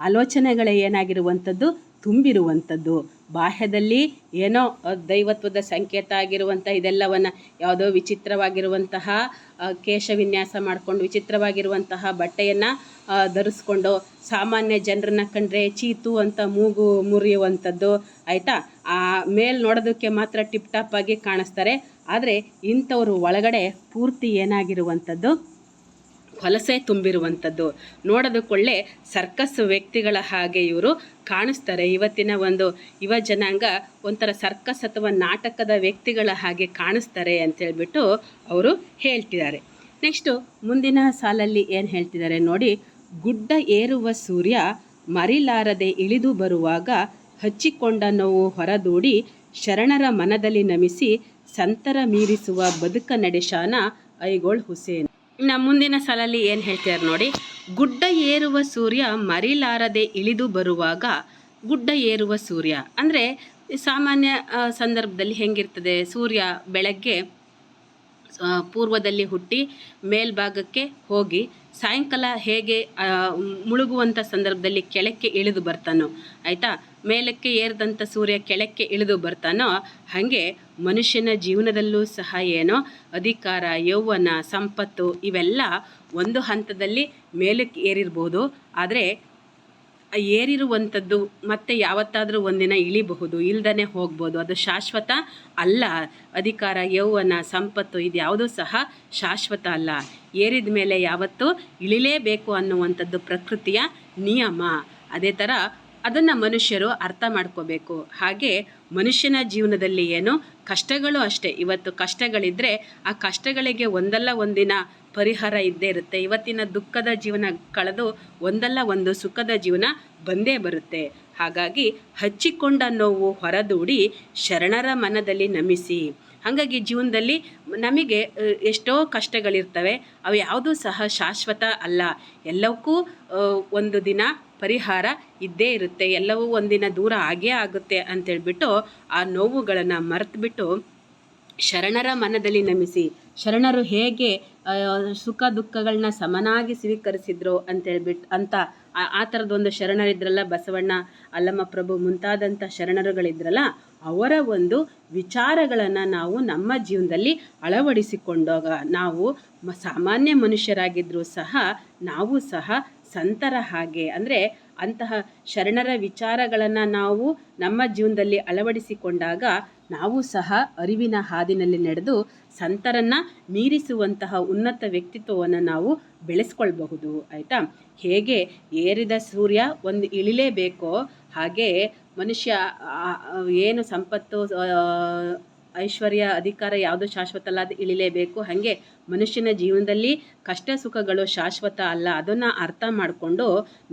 ಆಲೋಚನೆಗಳೇ ಏನಾಗಿರುವಂಥದ್ದು ತುಂಬಿರುವಂಥದ್ದು. ಬಾಹ್ಯದಲ್ಲಿ ಏನೋ ದೈವತ್ವದ ಸಂಕೇತ ಆಗಿರುವಂಥ ಇದೆಲ್ಲವನ್ನು ಯಾವುದೋ ವಿಚಿತ್ರವಾಗಿರುವಂತಹ ಕೇಶ ವಿನ್ಯಾಸ ಮಾಡಿಕೊಂಡು ವಿಚಿತ್ರವಾಗಿರುವಂತಹ ಬಟ್ಟೆಯನ್ನು ಧರಿಸ್ಕೊಂಡು ಸಾಮಾನ್ಯ ಜನರನ್ನ ಕಂಡ್ರೆ ಚೀತು ಅಂತ ಮೂಗು ಮುರಿಯುವಂಥದ್ದು ಆಯಿತಾ. ಆ ನೋಡೋದಕ್ಕೆ ಮಾತ್ರ ಟಿಪ್ ಟಾಪ್ ಆಗಿ ಕಾಣಿಸ್ತಾರೆ, ಆದರೆ ಇಂಥವರು ಒಳಗಡೆ ಪೂರ್ತಿ ಏನಾಗಿರುವಂಥದ್ದು ಹೊಲಸೆ ತುಂಬಿರುವಂಥದ್ದು. ನೋಡೋದಕ್ಕೊಳ್ಳೆ ಸರ್ಕಸ್ ವ್ಯಕ್ತಿಗಳ ಹಾಗೆ ಇವರು ಕಾಣಿಸ್ತಾರೆ. ಇವತ್ತಿನ ಒಂದು ಯುವ ಜನಾಂಗ ಒಂಥರ ಸರ್ಕಸ್ ಅಥವಾ ನಾಟಕದ ವ್ಯಕ್ತಿಗಳ ಹಾಗೆ ಕಾಣಿಸ್ತಾರೆ ಅಂತೇಳ್ಬಿಟ್ಟು ಅವರು ಹೇಳ್ತಿದ್ದಾರೆ. ನೆಕ್ಸ್ಟು ಮುಂದಿನ ಸಾಲಲ್ಲಿ ಏನು ಹೇಳ್ತಿದ್ದಾರೆ ನೋಡಿ, ಗುಡ್ಡ ಏರುವ ಸೂರ್ಯ ಮರಿಲಾರದೆ ಇಳಿದು ಬರುವಾಗ ಹಚ್ಚಿಕೊಂಡ ನೋವು ಹೊರದೂಡಿ ಶರಣರ ಮನದಲ್ಲಿ ನಮಿಸಿ ಸಂತರ ಮೀರಿಸುವ ಬದುಕ ನಡೆಶಾನ ಐಗೋಳ್ ಹುಸೇನ್. ಇನ್ನು ಮುಂದಿನ ಸಾಲಲ್ಲಿ ಏನು ಹೇಳ್ತಿದ್ದಾರೆ ನೋಡಿ, ಗುಡ್ಡ ಏರುವ ಸೂರ್ಯ ಮರಿಲಾರದೆ ಇಳಿದು ಬರುವಾಗ ಗುಡ್ಡ ಏರುವ ಸೂರ್ಯ ಅಂದರೆ ಸಾಮಾನ್ಯ ಸಂದರ್ಭದಲ್ಲಿ ಹೆಂಗಿರ್ತದೆ, ಸೂರ್ಯ ಬೆಳಗ್ಗೆ ಪೂರ್ವದಲ್ಲಿ ಹುಟ್ಟಿ ಮೇಲ್ಭಾಗಕ್ಕೆ ಹೋಗಿ ಸಾಯಂಕಾಲ ಹೇಗೆ ಮುಳುಗುವಂಥ ಸಂದರ್ಭದಲ್ಲಿ ಕೆಳಕ್ಕೆ ಇಳಿದು ಬರ್ತಾನೋ, ಆಯಿತಾ, ಮೇಲಕ್ಕೆ ಏರಿದಂಥ ಸೂರ್ಯ ಕೆಳಕ್ಕೆ ಇಳಿದು ಬರ್ತಾನೋ ಹಾಗೆ ಮನುಷ್ಯನ ಜೀವನದಲ್ಲೂ ಸಹ ಏನೋ ಅಧಿಕಾರ, ಯೌವನ, ಸಂಪತ್ತು ಇವೆಲ್ಲ ಒಂದು ಹಂತದಲ್ಲಿ ಮೇಲಕ್ಕೆ ಏರಿರ್ಬೋದು. ಆದರೆ ಏರಿರುವಂಥದ್ದು ಮತ್ತೆ ಯಾವತ್ತಾದರೂ ಒಂದಿನ ಇಳಿಬಹುದು, ಇಲ್ದೇ ಹೋಗ್ಬೋದು. ಅದು ಶಾಶ್ವತ ಅಲ್ಲ. ಅಧಿಕಾರ, ಯೌವನ, ಸಂಪತ್ತು ಇದ್ಯಾವುದೂ ಸಹ ಶಾಶ್ವತ ಅಲ್ಲ. ಏರಿದ ಮೇಲೆ ಯಾವತ್ತೂ ಇಳಿಲೇಬೇಕು ಅನ್ನುವಂಥದ್ದು ಪ್ರಕೃತಿಯ ನಿಯಮ. ಅದೇ ಥರ ಅದನ್ನು ಮನುಷ್ಯರು ಅರ್ಥ ಮಾಡ್ಕೋಬೇಕು. ಹಾಗೆ ಮನುಷ್ಯನ ಜೀವನದಲ್ಲಿ ಏನು ಕಷ್ಟಗಳು ಅಷ್ಟೇ. ಇವತ್ತು ಕಷ್ಟಗಳಿದ್ದರೆ ಆ ಕಷ್ಟಗಳಿಗೆ ಒಂದಲ್ಲ ಒಂದಿನ ಪರಿಹಾರ ಇದ್ದೇ ಇರುತ್ತೆ. ಇವತ್ತಿನ ದುಃಖದ ಜೀವನ ಕಳೆದು ಒಂದಲ್ಲ ಒಂದು ಸುಖದ ಜೀವನ ಬಂದೇ ಬರುತ್ತೆ. ಹಾಗಾಗಿ ಹಚ್ಚಿಕೊಂಡ ನೋವು ಹೊರದೂಡಿ ಶರಣರ ಮನದಲ್ಲಿ ನಮಿಸಿ. ಹಾಗಾಗಿ ಜೀವನದಲ್ಲಿ ನಮಗೆ ಎಷ್ಟೋ ಕಷ್ಟಗಳಿರ್ತವೆ, ಅವು ಯಾವುದೂ ಸಹ ಶಾಶ್ವತ ಅಲ್ಲ. ಎಲ್ಲವಕ್ಕೂ ಒಂದು ದಿನ ಪರಿಹಾರ ಇದ್ದೇ ಇರುತ್ತೆ, ಎಲ್ಲವೂ ಒಂದಿನ ದೂರ ಆಗೇ ಆಗುತ್ತೆ ಅಂತೇಳ್ಬಿಟ್ಟು ಆ ನೋವುಗಳನ್ನು ಮರೆತುಬಿಟ್ಟು ಶರಣರ ಮನದಲ್ಲಿ ನಮಿಸಿ. ಶರಣರು ಹೇಗೆ ಸುಖ ದುಃಖಗಳನ್ನ ಸಮನಾಗಿ ಸ್ವೀಕರಿಸಿದ್ರು ಅಂತೇಳ್ಬಿಟ್ಟು ಆ ಥರದೊಂದು ಶರಣರಿದ್ರಲ್ಲ, ಬಸವಣ್ಣ, ಅಲ್ಲಮ್ಮ ಪ್ರಭು ಮುಂತಾದಂಥ ಶರಣರುಗಳಿದ್ರಲ್ಲ, ಅವರ ಒಂದು ವಿಚಾರಗಳನ್ನು ನಾವು ನಮ್ಮ ಜೀವನದಲ್ಲಿ ಅಳವಡಿಸಿಕೊಂಡಾಗ ನಾವು ಸಾಮಾನ್ಯ ಮನುಷ್ಯರಾಗಿದ್ದರೂ ಸಹ ನಾವು ಸಹ ಸಂತರ ಹಾಗೆ, ಅಂದರೆ ಅಂತಹ ಶರಣರ ವಿಚಾರಗಳನ್ನು ನಾವು ನಮ್ಮ ಜೀವನದಲ್ಲಿ ಅಳವಡಿಸಿಕೊಂಡಾಗ ನಾವು ಸಹ ಅರಿವಿನ ಹಾದಿನಲ್ಲಿ ನಡೆದು ಸಂತರನ್ನು ಮೀರಿಸುವಂತಹ ಉನ್ನತ ವ್ಯಕ್ತಿತ್ವವನ್ನು ನಾವು ಬೆಳೆಸ್ಕೊಳ್ಬಹುದು. ಆಯಿತಾ. ಹೇಗೆ ಏರಿದ ಸೂರ್ಯ ಒಂದು ಇಳಿಲೇಬೇಕೋ ಹಾಗೆ ಮನುಷ್ಯ ಏನು ಸಂಪತ್ತು, ಐಶ್ವರ್ಯ, ಅಧಿಕಾರ ಯಾವುದು ಶಾಶ್ವತ ಅಲ್ಲ, ಅದು ಇಳಿಲೇಬೇಕು. ಹಾಗೆ ಮನುಷ್ಯನ ಜೀವನದಲ್ಲಿ ಕಷ್ಟ ಸುಖಗಳು ಶಾಶ್ವತ ಅಲ್ಲ. ಅದನ್ನು ಅರ್ಥ ಮಾಡಿಕೊಂಡು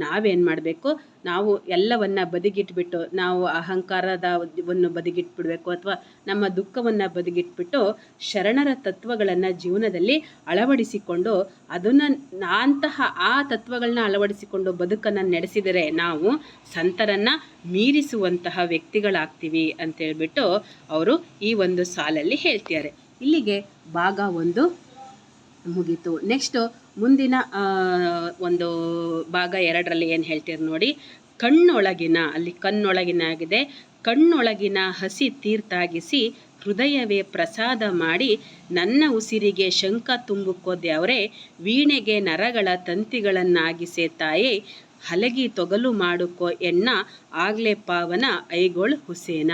ನಾವೇನು ಮಾಡಬೇಕು, ನಾವು ಎಲ್ಲವನ್ನು ಬದಿಗಿಟ್ಬಿಟ್ಟು, ನಾವು ಅಹಂಕಾರದವನ್ನು ಬದಿಗಿಟ್ಬಿಡಬೇಕು, ಅಥವಾ ನಮ್ಮ ದುಃಖವನ್ನು ಬದಿಗಿಟ್ಬಿಟ್ಟು ಶರಣರ ತತ್ವಗಳನ್ನು ಜೀವನದಲ್ಲಿ ಅಳವಡಿಸಿಕೊಂಡು ಆ ತತ್ವಗಳನ್ನ ಅಳವಡಿಸಿಕೊಂಡು ಬದುಕನ್ನು ನಡೆಸಿದರೆ ನಾವು ಸಂತರನ್ನು ಮೀರಿಸುವಂತಹ ವ್ಯಕ್ತಿಗಳಾಗ್ತೀವಿ ಅಂತೇಳ್ಬಿಟ್ಟು ಅವರು ಈ ಒಂದು ಸಾಲಲ್ಲಿ ಹೇಳ್ತಿದ್ದಾರೆ. ಇಲ್ಲಿಗೆ ಭಾಗ 1 ಮುಗೀತು. ನೆಕ್ಸ್ಟು ಮುಂದಿನ ಒಂದು ಭಾಗ 2ರಲ್ಲಿ ಏನು ಹೇಳ್ತೀರಿ ನೋಡಿ. ಕಣ್ಣೊಳಗಿನ ಆಗಿದೆ. ಕಣ್ಣೊಳಗಿನ ಹಸಿ ತೀರ್ಥಾಗಿಸಿ ಹೃದಯವೇ ಪ್ರಸಾದ ಮಾಡಿ ನನ್ನ ಉಸಿರಿಗೆ ಶಂಕ ತುಂಬುಕೋದ್ಯಾವ್ರೆ ವೀಣೆಗೆ ನರಗಳ ತಂತಿಗಳನ್ನಾಗಿಸೆ ತಾಯೇ ಹಲಗಿ ತೊಗಲು ಮಾಡುಕೋ ಎಣ್ಣ ಆಗ್ಲೇ ಪಾವನ ಐಗೋಳ್ ಹುಸೇನ.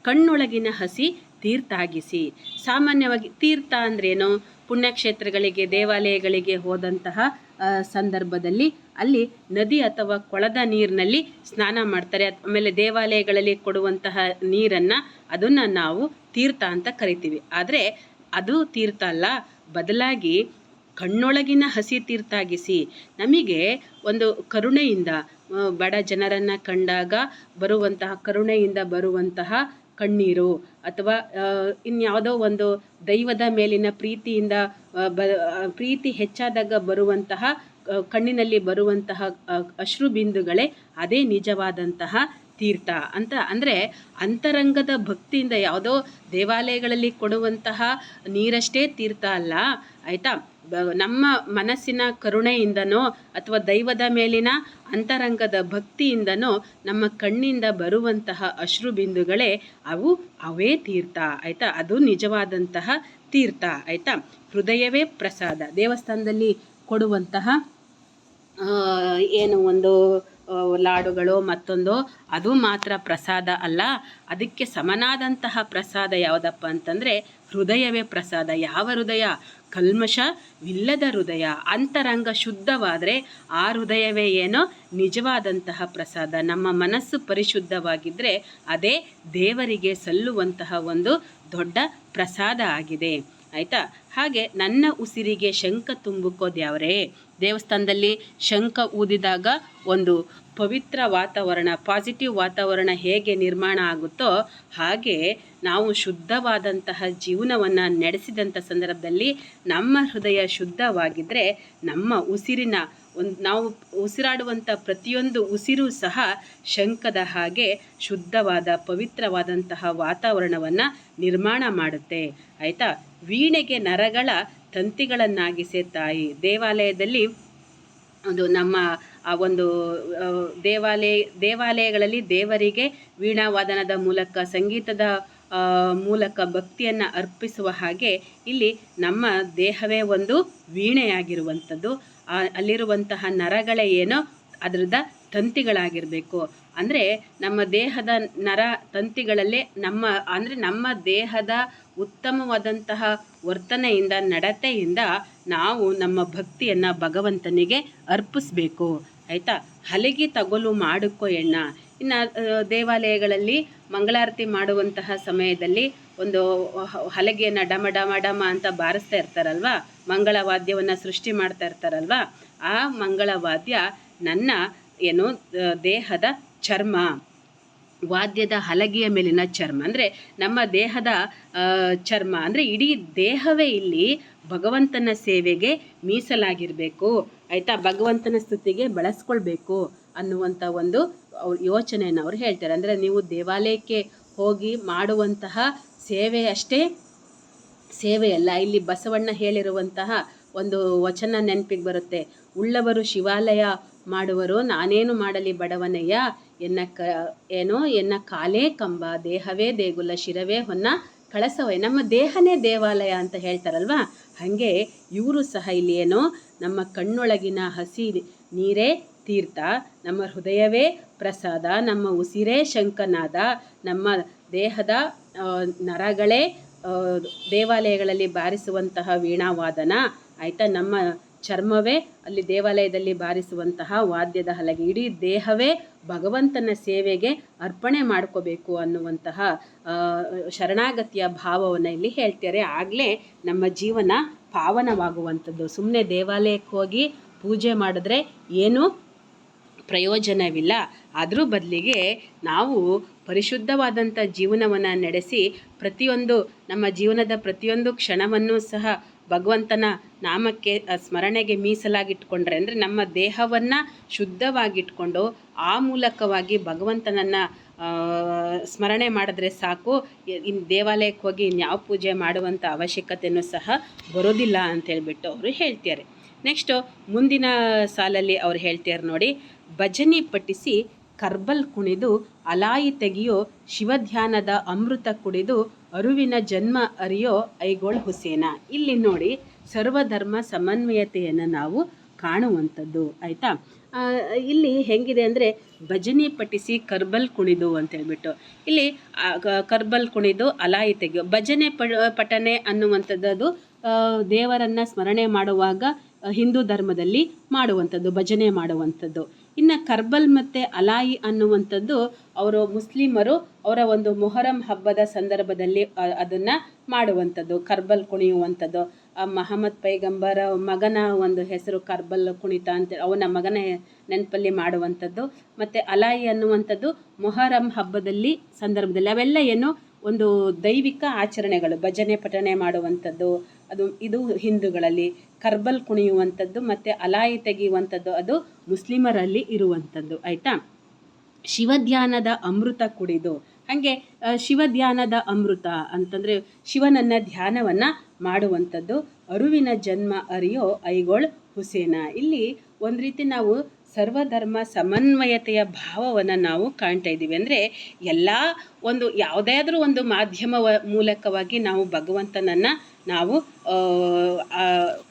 ಕಣ್ಣೊಳಗಿನ ಹಸಿ ತೀರ್ಥಾಗಿಸಿ. ಸಾಮಾನ್ಯವಾಗಿ ತೀರ್ಥ ಅಂದ್ರೇನು, ಪುಣ್ಯಕ್ಷೇತ್ರಗಳಿಗೆ, ದೇವಾಲಯಗಳಿಗೆ ಹೋದಂತಹ ಸಂದರ್ಭದಲ್ಲಿ ಅಲ್ಲಿ ನದಿ ಅಥವಾ ಕೊಳದ ನೀರಿನಲ್ಲಿ ಸ್ನಾನ ಮಾಡ್ತಾರೆ. ಆಮೇಲೆ ದೇವಾಲಯಗಳಲ್ಲಿ ಕೊಡುವಂತಹ ನೀರನ್ನು ಅದನ್ನು ನಾವು ತೀರ್ಥ ಅಂತ ಕರಿತೀವಿ. ಆದರೆ ಅದು ತೀರ್ಥ ಅಲ್ಲ, ಬದಲಾಗಿ ಕಣ್ಣೊಳಗಿನ ಹಸಿ ತೀರ್ಥಾಗಿಸಿ. ನಮಗೆ ಒಂದು ಕರುಣೆಯಿಂದ, ಬಡ ಜನರನ್ನು ಕಂಡಾಗ ಬರುವಂತಹ ಕರುಣೆಯಿಂದ ಬರುವಂತಹ ಕಣ್ಣೀರು, ಅಥವಾ ಇನ್ಯಾವುದೋ ಒಂದು ದೈವದ ಮೇಲಿನ ಪ್ರೀತಿಯಿಂದ ಪ್ರೀತಿ ಹೆಚ್ಚಾದಾಗ ಬರುವಂತಹ ಕಣ್ಣಿನಲ್ಲಿ ಬರುವಂತಹ ಅಶ್ರು ಬಿಂದುಗಳೇ ಅದೇ ನಿಜವಾದಂತಹ ತೀರ್ಥ ಅಂತ. ಅಂದರೆ ಅಂತರಂಗದ ಭಕ್ತಿಯಿಂದ, ಯಾವುದೋ ದೇವಾಲಯಗಳಲ್ಲಿ ಕೊಡುವಂತಹ ನೀರಷ್ಟೇ ತೀರ್ಥ ಅಲ್ಲ. ಆಯಿತಾ. ನಮ್ಮ ಮನಸ್ಸಿನ ಕರುಣೆಯಿಂದನೋ ಅಥವಾ ದೈವದ ಮೇಲಿನ ಅಂತರಂಗದ ಭಕ್ತಿಯಿಂದನೋ ನಮ್ಮ ಕಣ್ಣಿಂದ ಬರುವಂತಹ ಅಶ್ರು ಬಿಂದುಗಳೇ ಅವೇ ತೀರ್ಥ. ಆಯಿತಾ. ಅದು ನಿಜವಾದಂತಹ ತೀರ್ಥ. ಆಯಿತಾ. ಹೃದಯವೇ ಪ್ರಸಾದ. ದೇವಸ್ಥಾನದಲ್ಲಿ ಕೊಡುವಂತಹ ಏನು ಒಂದು ಲಾಡುಗಳು ಮತ್ತೊಂದು, ಅದು ಮಾತ್ರ ಪ್ರಸಾದ ಅಲ್ಲ. ಅದಕ್ಕೆ ಸಮನಾದಂತಹ ಪ್ರಸಾದ ಯಾವುದಪ್ಪ ಅಂತಂದರೆ ಹೃದಯವೇ ಪ್ರಸಾದ. ಯಾವ ಹೃದಯ? ಕಲ್ಮಶವಿಲ್ಲದ ಹೃದಯ. ಅಂತರಂಗ ಶುದ್ಧವಾದರೆ ಆ ಹೃದಯವೇ ಏನೋ ನಿಜವಾದಂತಹ ಪ್ರಸಾದ. ನಮ್ಮ ಮನಸ್ಸು ಪರಿಶುದ್ಧವಾಗಿದ್ದರೆ ಅದೇ ದೇವರಿಗೆ ಸಲ್ಲುವಂತಹ ಒಂದು ದೊಡ್ಡ ಪ್ರಸಾದ ಆಗಿದೆ. ಆಯಿತಾ. ಹಾಗೆ ನನ್ನ ಉಸಿರಿಗೆ ಶಂಖ ತುಂಬುಕೋದ್ಯಾವ್ರೆ. ದೇವಸ್ಥಾನದಲ್ಲಿ ಶಂಖ ಊದಿದಾಗ ಒಂದು ಪವಿತ್ರ ವಾತಾವರಣ, ಪಾಸಿಟಿವ್ ವಾತಾವರಣ ಹೇಗೆ ನಿರ್ಮಾಣ ಆಗುತ್ತೋ ಹಾಗೆ ನಾವು ಶುದ್ಧವಾದಂತಹ ಜೀವನವನ್ನು ನಡೆಸಿದಂಥ ಸಂದರ್ಭದಲ್ಲಿ ನಮ್ಮ ಹೃದಯ ಶುದ್ಧವಾಗಿದ್ದರೆ ನಮ್ಮ ಉಸಿರಿನ ನಾವು ಉಸಿರಾಡುವಂಥ ಪ್ರತಿಯೊಂದು ಉಸಿರು ಸಹ ಶಂಖದ ಹಾಗೆ ಶುದ್ಧವಾದ ಪವಿತ್ರವಾದಂತಹ ವಾತಾವರಣವನ್ನು ನಿರ್ಮಾಣ ಮಾಡುತ್ತೆ. ಆಯಿತಾ. ವೀಣೆಗೆ ನರಗಳ ತಂತಿಗಳನ್ನಾಗಿಸೆ ತಾಯಿ. ದೇವಾಲಯದಲ್ಲಿ ಒಂದು ನಮ್ಮ ಆ ಒಂದು ದೇವಾಲಯಗಳಲ್ಲಿ ದೇವರಿಗೆ ವೀಣಾವಾದನದ ಮೂಲಕ, ಸಂಗೀತದ ಮೂಲಕ ಭಕ್ತಿಯನ್ನು ಅರ್ಪಿಸುವ ಹಾಗೆ ಇಲ್ಲಿ ನಮ್ಮ ದೇಹವೇ ಒಂದು ವೀಣೆಯಾಗಿರುವಂಥದ್ದು. ಅಲ್ಲಿರುವಂತಹ ನರಗಳೇ ಏನೋ ಅದರದ ತಂತಿಗಳಾಗಿರಬೇಕು. ಅಂದರೆ ನಮ್ಮ ದೇಹದ ನರ ತಂತಿಗಳಲ್ಲೇ ನಮ್ಮ ದೇಹದ ಉತ್ತಮವಾದಂತಹ ವರ್ತನೆಯಿಂದ, ನಡತೆಯಿಂದ ನಾವು ನಮ್ಮ ಭಕ್ತಿಯನ್ನು ಭಗವಂತನಿಗೆ ಅರ್ಪಿಸಬೇಕು. ಆಯಿತಾ. ಹಲಗಿ ತಗೊಲು ಮಾಡುಕೋ ಎಣ್ಣ. ಇನ್ನು ದೇವಾಲಯಗಳಲ್ಲಿ ಮಂಗಳಾರತಿ ಮಾಡುವಂತಹ ಸಮಯದಲ್ಲಿ ಒಂದು ಹಲಗೆಯನ್ನು ಡಮ ಡಮ ಡಮ ಅಂತ ಬಾರಿಸ್ತಾ ಇರ್ತಾರಲ್ವ, ಮಂಗಳವಾದ್ಯವನ್ನು ಸೃಷ್ಟಿ ಮಾಡ್ತಾ ಇರ್ತಾರಲ್ವ. ಆ ಮಂಗಳವಾದ್ಯ ನನ್ನ ದೇಹದ ಚರ್ಮ, ವಾದ್ಯದ ಹಲಗೆಯ ಮೇಲಿನ ಚರ್ಮ ಅಂದರೆ ನಮ್ಮ ದೇಹದ ಚರ್ಮ. ಅಂದರೆ ಇಡೀ ದೇಹವೇ ಇಲ್ಲಿ ಭಗವಂತನ ಸೇವೆಗೆ ಮೀಸಲಾಗಿರಬೇಕು. ಆಯಿತಾ. ಭಗವಂತನ ಸ್ತುತಿಗೆ ಬಳಸ್ಕೊಳ್ಬೇಕು ಅನ್ನುವಂಥ ಒಂದು ಯೋಚನೆಯನ್ನು ಅವ್ರು ಹೇಳ್ತಾರೆ. ಅಂದರೆ ನೀವು ದೇವಾಲಯಕ್ಕೆ ಹೋಗಿ ಮಾಡುವಂತಹ ಸೇವೆ ಅಷ್ಟೇ ಸೇವೆಯಲ್ಲ. ಇಲ್ಲಿ ಬಸವಣ್ಣ ಹೇಳಿರುವಂತಹ ಒಂದು ವಚನ ನೆನಪಿಗೆ ಬರುತ್ತೆ. ಉಳ್ಳವರು ಶಿವಾಲಯ ಮಾಡುವರು, ನಾನೇನು ಮಾಡಲಿ ಬಡವನಯ್ಯ, ಎನ್ನ ಕಾಲೇ ಕಂಬ, ದೇಹವೇ ದೇಗುಲ, ಶಿರವೇ ಹೊನ್ನ ಕಳಸವೇ. ನಮ್ಮ ದೇಹನೇ ದೇವಾಲಯ ಅಂತ ಹೇಳ್ತಾರಲ್ವ. ಹಾಗೆ ಇವರು ಸಹ ಇಲ್ಲಿ ನಮ್ಮ ಕಣ್ಣೊಳಗಿನ ಹಸಿ ನೀರೇ ತೀರ್ಥ, ನಮ್ಮ ಹೃದಯವೇ ಪ್ರಸಾದ, ನಮ್ಮ ಉಸಿರೇ ಶಂಖನಾದ, ನಮ್ಮ ದೇಹದ ನರಗಳೇ ದೇವಾಲಯಗಳಲ್ಲಿ ಬಾರಿಸುವಂತಹ ವೀಣಾವಾದನ. ಆಯಿತಾ. ನಮ್ಮ ಚರ್ಮವೇ ಅಲ್ಲಿ ದೇವಾಲಯದಲ್ಲಿ ಬಾರಿಸುವಂತಹ ವಾದ್ಯದ ಹಲಗೆ. ಇಡೀ ದೇಹವೇ ಭಗವಂತನ ಸೇವೆಗೆ ಅರ್ಪಣೆ ಮಾಡ್ಕೋಬೇಕು ಅನ್ನುವಂತಹ ಶರಣಾಗತಿಯ ಭಾವವನ್ನು ಇಲ್ಲಿ ಹೇಳ್ತಾರೆ. ಆಗಲೇ ನಮ್ಮ ಜೀವನ ಪಾವನವಾಗುವಂಥದ್ದು. ಸುಮ್ಮನೆ ದೇವಾಲಯಕ್ಕೆ ಹೋಗಿ ಪೂಜೆ ಮಾಡಿದ್ರೆ ಏನೂ ಪ್ರಯೋಜನವಿಲ್ಲ. ಅದ್ರ ಬದಲಿಗೆ ನಾವು ಪರಿಶುದ್ಧವಾದಂಥ ಜೀವನವನ್ನು ನಡೆಸಿ ನಮ್ಮ ಜೀವನದ ಪ್ರತಿಯೊಂದು ಕ್ಷಣವನ್ನು ಸಹ ಭಗವಂತನ ನಾಮಕ್ಕೆ, ಸ್ಮರಣೆಗೆ ಮೀಸಲಾಗಿಟ್ಕೊಂಡ್ರೆ, ಅಂದರೆ ನಮ್ಮ ದೇಹವನ್ನು ಶುದ್ಧವಾಗಿಟ್ಕೊಂಡು ಆ ಮೂಲಕವಾಗಿ ಭಗವಂತನನ್ನು ಸ್ಮರಣೆ ಮಾಡಿದ್ರೆ ಸಾಕು. ಇನ್ನು ದೇವಾಲಯಕ್ಕೆ ಹೋಗಿ ಇನ್ಯಾವ ಪೂಜೆ ಮಾಡುವಂಥ ಅವಶ್ಯಕತೆಯೂ ಸಹ ಬರೋದಿಲ್ಲ ಅಂತೇಳ್ಬಿಟ್ಟು ಅವರು ಹೇಳ್ತಾರೆ. ನೆಕ್ಸ್ಟು ಮುಂದಿನ ಸಾಲಲ್ಲಿ ಅವ್ರು ಹೇಳ್ತಾರೆ ನೋಡಿ. ಭಜನೆ ಪಠಿಸಿ ಕರ್ಬಲ್ ಕುಣಿದು ಅಲಾಯಿ ತೆಗೆಯೋ, ಶಿವಧ್ಯಾನದ ಅಮೃತ ಕುಡಿದು ಅರುವಿನ ಜನ್ಮ ಅರಿಯೋ ಐಗೋಳ್ ಹುಸೇನ. ಇಲ್ಲಿ ನೋಡಿ ಸರ್ವಧರ್ಮ ಸಮನ್ವಯತೆಯನ್ನು ನಾವು ಕಾಣುವಂಥದ್ದು. ಆಯಿತಾ. ಇಲ್ಲಿ ಹೆಂಗಿದೆ ಅಂದರೆ ಭಜನೆ ಪಠಿಸಿ ಕರ್ಬಲ್ ಕುಣಿದು ಅಂತೇಳ್ಬಿಟ್ಟು ಇಲ್ಲಿ ಕರ್ಬಲ್ ಕುಣಿದು ಅಲಾಯಿ ತೆಗೆಯೋ. ಭಜನೆ ಪಠನೆ ಅನ್ನುವಂಥದ್ದು ದೇವರನ್ನು ಸ್ಮರಣೆ ಮಾಡುವಾಗ ಹಿಂದೂ ಧರ್ಮದಲ್ಲಿ ಮಾಡುವಂಥದ್ದು, ಭಜನೆ ಮಾಡುವಂಥದ್ದು. ಇನ್ನು ಕರ್ಬಲ್ ಮತ್ತು ಅಲಾಯಿ ಅನ್ನುವಂಥದ್ದು ಅವರು ಮುಸ್ಲಿಮರು ಅವರ ಒಂದು ಮೊಹರಂ ಹಬ್ಬದ ಸಂದರ್ಭದಲ್ಲಿ ಅದನ್ನು ಮಾಡುವಂಥದ್ದು, ಕರ್ಬಲ್ ಕುಣಿಯುವಂಥದ್ದು. ಮಹಮ್ಮದ್ ಪೈಗಂಬರ ಮಗನ ಒಂದು ಹೆಸರು ಕರ್ಬಲ್ ಕುಣಿತ ಅಂತ, ಅವನ ಮಗನ ನೆನಪಲ್ಲಿ ಮಾಡುವಂಥದ್ದು. ಮತ್ತು ಅಲಾಯಿ ಅನ್ನುವಂಥದ್ದು ಮೊಹರಂ ಹಬ್ಬದಲ್ಲಿ ಸಂದರ್ಭದಲ್ಲಿ. ಅವೆಲ್ಲ ಒಂದು ದೈವಿಕ ಆಚರಣೆಗಳು, ಭಜನೆ ಪಠನೆ ಮಾಡುವಂಥದ್ದು. ಇದು ಹಿಂದೂಗಳಲ್ಲಿ. ಕರ್ಬಲ್ ಕುಣಿಯುವಂಥದ್ದು ಮತ್ತು ಅಲಾಯಿ ತೆಗೆಯುವಂಥದ್ದು ಅದು ಮುಸ್ಲಿಮರಲ್ಲಿ ಇರುವಂಥದ್ದು. ಆಯಿತಾ. ಶಿವಧ್ಯಾನದ ಅಮೃತ ಕುಡಿದು, ಹಾಗೆ ಶಿವಧ್ಯಾನದ ಅಮೃತ ಅಂತಂದರೆ ಶಿವನನ್ನ ಧ್ಯಾನವನ್ನು ಮಾಡುವಂಥದ್ದು. ಅರುವಿನ ಜನ್ಮ ಅರಿಯೋ ಐಗೋಳ್ ಹುಸೇನ. ಇಲ್ಲಿ ಒಂದು ರೀತಿ ನಾವು ಸರ್ವಧರ್ಮ ಸಮನ್ವಯತೆಯ ಭಾವವನ್ನು ನಾವು ಕಾಣ್ತಾ ಇದ್ದೀವಿ. ಅಂದರೆ ಎಲ್ಲ ಯಾವುದಾದ್ರೂ ಒಂದು ಮಾಧ್ಯಮ ಮೂಲಕವಾಗಿ ನಾವು ಭಗವಂತನನ್ನು ನಾವು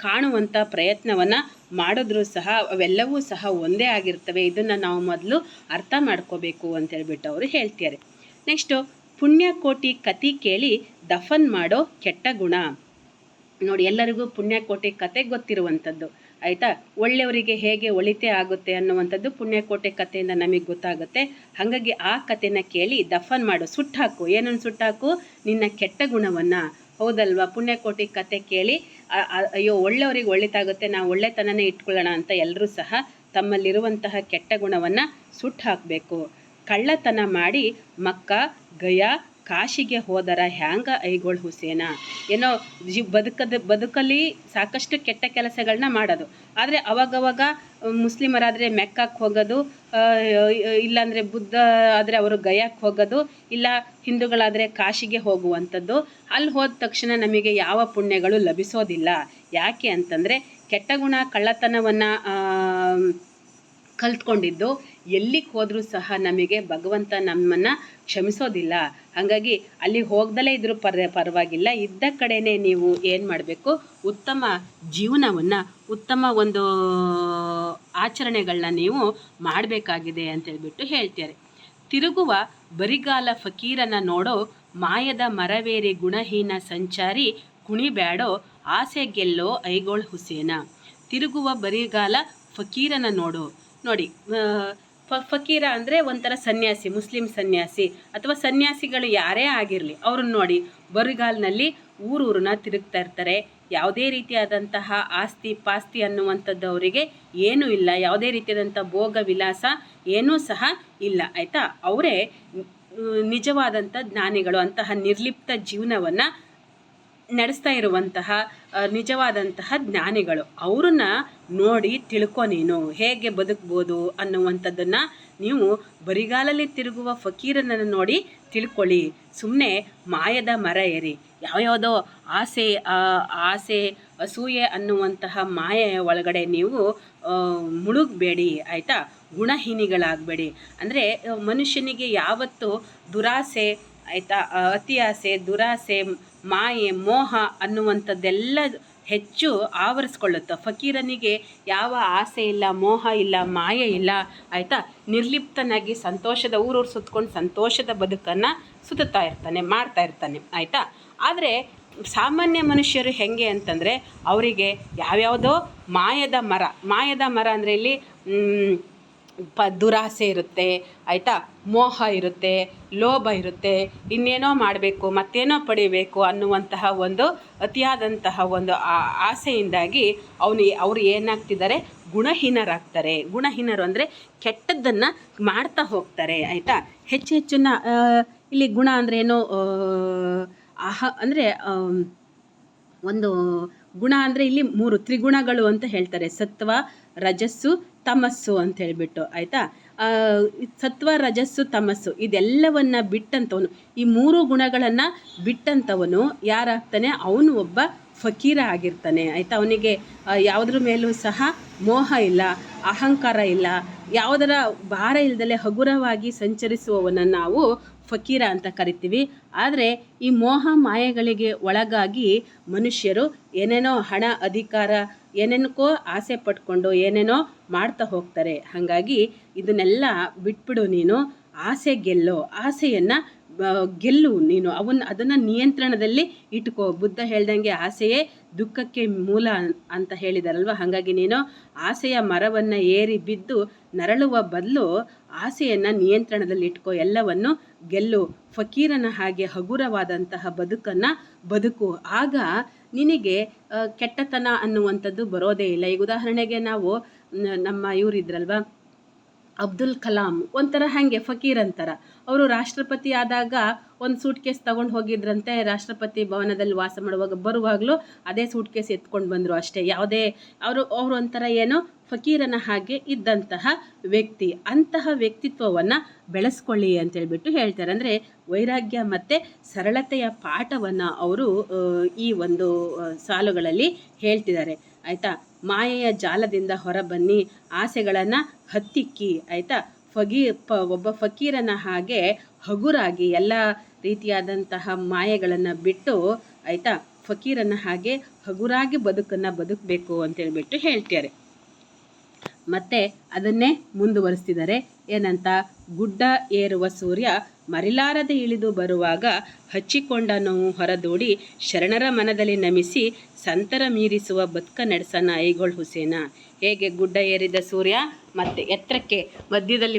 ಕಾಣುವಂಥ ಪ್ರಯತ್ನವನ್ನು ಮಾಡಿದ್ರೂ ಸಹ ಅವೆಲ್ಲವೂ ಸಹ ಒಂದೇ ಆಗಿರ್ತವೆ. ಇದನ್ನು ನಾವು ಮೊದಲು ಅರ್ಥ ಮಾಡ್ಕೋಬೇಕು ಅಂತೇಳ್ಬಿಟ್ಟು ಅವರು ಹೇಳ್ತಾರೆ. ನೆಕ್ಸ್ಟು ಪುಣ್ಯಕೋಟಿ ಕತೆ ಕೇಳಿ ದಫನ್ ಮಾಡೋ ಕೆಟ್ಟ ಗುಣ. ನೋಡಿ, ಎಲ್ಲರಿಗೂ ಪುಣ್ಯಕೋಟಿ ಕತೆ ಗೊತ್ತಿರುವಂಥದ್ದು. ಆಯಿತಾ. ಒಳ್ಳೆಯವರಿಗೆ ಹೇಗೆ ಒಳಿತೆ ಆಗುತ್ತೆ ಅನ್ನುವಂಥದ್ದು ಪುಣ್ಯಕೋಟೆ ಕಥೆಯಿಂದ ನಮಗೆ ಗೊತ್ತಾಗುತ್ತೆ. ಹಾಗಾಗಿ ಆ ಕಥೆನ ಕೇಳಿ ದಫನ್ ಮಾಡು, ಸುಟ್ಟಾಕು. ಏನನ್ನು ಸುಟ್ಟಾಕು? ನಿನ್ನ ಕೆಟ್ಟ ಗುಣವನ್ನು. ಹೌದಲ್ವಾ? ಪುಣ್ಯಕೋಟಿ ಕತೆ ಕೇಳಿ ಅಯ್ಯೋ ಒಳ್ಳೆಯವ್ರಿಗೆ ಒಳಿತಾಗುತ್ತೆ, ನಾವು ಒಳ್ಳೆತನನೇ ಇಟ್ಕೊಳ್ಳೋಣ ಅಂತ ಎಲ್ಲರೂ ಸಹ ತಮ್ಮಲ್ಲಿರುವಂತಹ ಕೆಟ್ಟ ಗುಣವನ್ನು ಸುಟ್ಟು ಹಾಕಬೇಕು. ಕಳ್ಳತನ ಮಾಡಿ ಮಕ್ಕ ಗಯಾ ಕಾಶಿಗೆ ಹೋದರ ಹ್ಯಾಂಗ ಐಗೋಳ್ ಹುಸೇನ. ಏನೋ ಬದುಕಲ್ಲಿ ಸಾಕಷ್ಟು ಕೆಟ್ಟ ಕೆಲಸಗಳನ್ನ ಮಾಡೋದು, ಆದರೆ ಅವಾಗವಾಗ ಮುಸ್ಲಿಮರಾದರೆ ಮೆಕ್ಕಕ್ಕೆ ಹೋಗೋದು, ಇಲ್ಲಾಂದರೆ ಬುದ್ಧ ಆದರೆ ಅವರು ಗಯಾಕ್ಕೆ ಹೋಗೋದು, ಇಲ್ಲ ಹಿಂದೂಗಳಾದರೆ ಕಾಶಿಗೆ ಹೋಗುವಂಥದ್ದು. ಅಲ್ಲಿ ಹೋದ ತಕ್ಷಣ ನಮಗೆ ಯಾವ ಪುಣ್ಯಗಳು ಲಭಿಸೋದಿಲ್ಲ. ಯಾಕೆ ಅಂತಂದರೆ ಕೆಟ್ಟ ಗುಣ ಕಳ್ಳತನವನ್ನು ಕಲ್ತ್ಕೊಂಡಿದ್ದು ಎಲ್ಲಿಗೆ ಹೋದರೂ ಸಹ ನಮಗೆ ಭಗವಂತ ನಮ್ಮನ್ನು ಕ್ಷಮಿಸೋದಿಲ್ಲ. ಹಾಗಾಗಿ ಅಲ್ಲಿ ಹೋಗ್ದಲೇ ಇದ್ರೂ ಪರವಾಗಿಲ್ಲ, ಇದ್ದ ಕಡೆನೇ ನೀವು ಏನು ಮಾಡಬೇಕು, ಉತ್ತಮ ಜೀವನವನ್ನು, ಉತ್ತಮ ಒಂದು ಆಚರಣೆಗಳನ್ನ ನೀವು ಮಾಡಬೇಕಾಗಿದೆ ಅಂತೇಳ್ಬಿಟ್ಟು ಹೇಳ್ತಾರೆ. ತಿರುಗುವ ಬರಿಗಾಲ ಫಕೀರನ ನೋಡೋ ಮಾಯದ ಮರವೇರಿ ಗುಣಹೀನ ಸಂಚಾರಿ ಕುಣಿಬ್ಯಾಡೋ ಆಸೆ ಗೆಲ್ಲೋ ಐಗೋಳ್ ಹುಸೇನ. ತಿರುಗುವ ಬರಿಗಾಲ ಫಕೀರನ ನೋಡಿ. ಫಕೀರ ಅಂದರೆ ಒಂಥರ ಸನ್ಯಾಸಿ, ಮುಸ್ಲಿಂ ಸನ್ಯಾಸಿ ಅಥವಾ ಸನ್ಯಾಸಿಗಳು ಯಾರೇ ಆಗಿರಲಿ, ಅವ್ರನ್ನ ನೋಡಿ ಬರಿಗಾಲಿನಲ್ಲಿ ಊರೂರನ್ನ ತಿರುಗ್ತಾ ಇರ್ತಾರೆ. ಯಾವುದೇ ರೀತಿಯಾದಂತಹ ಆಸ್ತಿ ಪಾಸ್ತಿ ಅನ್ನುವಂಥದ್ದು ಅವರಿಗೆ ಏನೂ ಇಲ್ಲ, ಯಾವುದೇ ರೀತಿಯಾದಂಥ ಭೋಗ ವಿಲಾಸ ಏನೂ ಸಹ ಇಲ್ಲ. ಆಯಿತಾ, ಅವರೇ ನಿಜವಾದಂಥ ಜ್ಞಾನಿಗಳು, ಅಂತಹ ನಿರ್ಲಿಪ್ತ ಜೀವನವನ್ನು ನಡೆಸ್ತಾ ಇರುವಂತಹ ನಿಜವಾದಂತಹ ಜ್ಞಾನಿಗಳು. ಅವ್ರನ್ನ ನೋಡಿ ತಿಳ್ಕೊ, ನೀನು ಹೇಗೆ ಬದುಕ್ಬೋದು ಅನ್ನುವಂಥದ್ದನ್ನು ನೀವು ಬರಿಗಾಲಲ್ಲಿ ತಿರುಗುವ ಫಕೀರನನ್ನು ನೋಡಿ ತಿಳ್ಕೊಳ್ಳಿ. ಸುಮ್ಮನೆ ಮಾಯದ ಮರ ಏರಿ ಯಾವ್ಯಾವುದೋ ಆಸೆ ಅಸೂಯೆ ಅನ್ನುವಂತಹ ಮಾಯೆಯ ಒಳಗಡೆ ನೀವು ಮುಳುಗಬೇಡಿ. ಆಯಿತಾ, ಗುಣಹೀನಿಗಳಾಗಬೇಡಿ. ಅಂದರೆ ಮನುಷ್ಯನಿಗೆ ಯಾವತ್ತು ದುರಾಸೆ, ಆಯಿತಾ, ಅತಿ ಆಸೆ, ದುರಾಸೆ, ಮಾಯೆ, ಮೋಹ ಅನ್ನುವಂಥದ್ದೆಲ್ಲ ಹೆಚ್ಚು ಆವರಿಸ್ಕೊಳ್ಳುತ್ತೆ. ಫಕೀರನಿಗೆ ಯಾವ ಆಸೆ ಇಲ್ಲ, ಮೋಹ ಇಲ್ಲ, ಮಾಯೆ ಇಲ್ಲ. ಆಯಿತಾ, ನಿರ್ಲಿಪ್ತನಾಗಿ ಸಂತೋಷದ ಊರೂರು ಸುತ್ಕೊಂಡು ಸಂತೋಷದ ಬದುಕನ್ನು ಸುತ್ತಾ ಇರ್ತಾನೆ, ಮಾಡ್ತಾ ಇರ್ತಾನೆ. ಆಯಿತಾ, ಆದರೆ ಸಾಮಾನ್ಯ ಮನುಷ್ಯರು ಹೆಂಗೆ ಅಂತಂದರೆ ಅವರಿಗೆ ಯಾವ್ಯಾವುದೋ ಮಾಯದ ಮರ ಅಂದರೆ ಇಲ್ಲಿ ದುರಾಸೆ ಇರುತ್ತೆ, ಆಯಿತಾ, ಮೋಹ ಇರುತ್ತೆ, ಲೋಭ ಇರುತ್ತೆ, ಇನ್ನೇನೋ ಮಾಡಬೇಕು ಮತ್ತೇನೋ ಅನ್ನುವಂತಹ ಒಂದು ಅತಿಯಾದಂತಹ ಒಂದು ಆಸೆಯಿಂದಾಗಿ ಅವರು ಏನಾಗ್ತಿದ್ದಾರೆ, ಗುಣಹೀನರಾಗ್ತಾರೆ. ಗುಣಹೀನರು ಅಂದರೆ ಕೆಟ್ಟದ್ದನ್ನು ಮಾಡ್ತಾ ಹೋಗ್ತಾರೆ. ಆಯಿತಾ, ಹೆಚ್ಚಿನ ಇಲ್ಲಿ ಗುಣ ಅಂದರೆ ಏನೋ ಅಂದರೆ ಒಂದು ಗುಣ ಅಂದರೆ ಇಲ್ಲಿ 3 ತ್ರಿಗುಣಗಳು ಅಂತ ಹೇಳ್ತಾರೆ. ಸತ್ವ, ರಜಸ್ಸು, ತಮಸ್ಸು ಅಂತ ಹೇಳಿಬಿಟ್ಟು. ಆಯಿತಾ, ಸತ್ವ, ರಜಸ್ಸು, ತಮಸ್ಸು ಇದೆಲ್ಲವನ್ನು ಬಿಟ್ಟಂಥವನು, ಈ 3 ಗುಣಗಳನ್ನು ಬಿಟ್ಟಂಥವನು ಯಾರಾಗ್ತಾನೆ, ಅವನು ಒಬ್ಬ ಫಕೀರ ಆಗಿರ್ತಾನೆ. ಆಯಿತಾ, ಅವನಿಗೆ ಯಾವುದ್ರ ಮೇಲೂ ಸಹ ಮೋಹ ಇಲ್ಲ, ಅಹಂಕಾರ ಇಲ್ಲ, ಯಾವುದರ ಭಾರ ಇಲ್ಲದಲೇ ಹಗುರವಾಗಿ ಸಂಚರಿಸುವವನನ್ನು ನಾವು ಫಕೀರ ಅಂತ ಕರಿತೀವಿ. ಆದರೆ ಈ ಮೋಹ ಮಾಯೆಗಳಿಗೆ ಒಳಗಾಗಿ ಮನುಷ್ಯರು ಏನೇನೋ ಹಣ, ಅಧಿಕಾರ, ಏನೇನಕ್ಕೋ ಆಸೆ ಪಟ್ಕೊಂಡು ಏನೇನೋ ಮಾಡ್ತಾ ಹೋಗ್ತಾರೆ. ಹಾಗಾಗಿ ಇದನ್ನೆಲ್ಲ ಬಿಟ್ಬಿಡು, ನೀನು ಆಸೆ ಗೆಲ್ಲೋ, ಆಸೆಯನ್ನು ಗೆಲ್ಲು ನೀನು, ಅದನ್ನು ನಿಯಂತ್ರಣದಲ್ಲಿ ಇಟ್ಕೋ. ಬುದ್ಧ ಹೇಳ್ದಂಗೆ ಆಸೆಯೇ ದುಃಖಕ್ಕೆ ಮೂಲ ಅಂತ ಹೇಳಿದಾರಲ್ವ. ಹಾಗಾಗಿ ನೀನು ಆಸೆಯ ಮರವನ್ನು ಏರಿ ಬಿದ್ದು ನರಳುವ ಬದಲು ಆಸೆಯನ್ನು ನಿಯಂತ್ರಣದಲ್ಲಿ ಇಟ್ಕೋ, ಎಲ್ಲವನ್ನು ಗೆಲ್ಲು. ಫಕೀರನ ಹಾಗೆ ಹಗುರವಾದಂತಹ ಬದುಕನ್ನು ಬದುಕು. ಆಗ ನಿನಗೆ ಕೆಟ್ಟತನ ಅನ್ನುವಂಥದ್ದು ಬರೋದೇ ಇಲ್ಲ. ಈಗ ಉದಾಹರಣೆಗೆ ನಾವು ನಮ್ಮ ಇವರಿದ್ರಲ್ವ ಅಬ್ದುಲ್ ಕಲಾಂ, ಒಂಥರ ಹಾಗೆ ಫಕೀರ್ ಅಂತಾರ. ಅವರು ರಾಷ್ಟ್ರಪತಿ ಆದಾಗ ಒಂದು ಸೂಟ್ ಕೇಸ್ ತೊಗೊಂಡು ಹೋಗಿದ್ರಂತೆ, ರಾಷ್ಟ್ರಪತಿ ಭವನದಲ್ಲಿ ವಾಸ ಬರುವಾಗಲೂ ಅದೇ ಸೂಟ್ ಕೇಸ್ ಎತ್ಕೊಂಡು ಬಂದರು ಅಷ್ಟೇ. ಯಾವುದೇ ಅವರು ಒಂಥರ ಏನೋ ಫಕೀರನ ಹಾಗೆ ಇದ್ದಂತಹ ವ್ಯಕ್ತಿ. ಅಂತಹ ವ್ಯಕ್ತಿತ್ವವನ್ನು ಬೆಳೆಸ್ಕೊಳ್ಳಿ ಅಂತೇಳ್ಬಿಟ್ಟು ಹೇಳ್ತಾರೆ. ಅಂದರೆ ವೈರಾಗ್ಯ ಮತ್ತು ಸರಳತೆಯ ಪಾಠವನ್ನು ಅವರು ಈ ಒಂದು ಸಾಲುಗಳಲ್ಲಿ ಹೇಳ್ತಿದ್ದಾರೆ. ಆಯಿತಾ, ಮಾಯೆಯ ಜಾಲದಿಂದ ಹೊರಬನ್ನಿ, ಆಸೆಗಳನ್ನು ಹತ್ತಿಕ್ಕಿ. ಆಯಿತಾ, ಒಬ್ಬ ಫಕೀರನ ಹಾಗೆ ಹಗುರಾಗಿ ಎಲ್ಲ ರೀತಿಯಾದಂತಹ ಮಾಯೆಗಳನ್ನು ಬಿಟ್ಟು, ಆಯಿತಾ, ಫಕೀರನ ಹಾಗೆ ಹಗುರಾಗಿ ಬದುಕಬೇಕು ಅಂತೇಳ್ಬಿಟ್ಟು ಹೇಳ್ತಾರೆ. ಮತ್ತೆ ಅದನ್ನೇ ಮುಂದುವರಿಸ್ತಿದ್ದಾರೆ. ಏನಂತ, ಗುಡ್ಡ ಏರುವ ಸೂರ್ಯ ಮರಿಲಾರದೆ ಇಳಿದು ಬರುವಾಗ ಹಚ್ಚಿಕೊಂಡ ನೋವು ಹೊರದೂಡಿ ಶರಣರ ಮನದಲ್ಲಿ ನಮಿಸಿ ಸಂತರ ಮೀರಿಸುವ ಬದುಕ ನಡೆಸನ ಐಗೋಳ್ ಹುಸೇನ. ಹೇಗೆ ಗುಡ್ಡ ಏರಿದ ಸೂರ್ಯ ಮತ್ತು ಎತ್ತರಕ್ಕೆ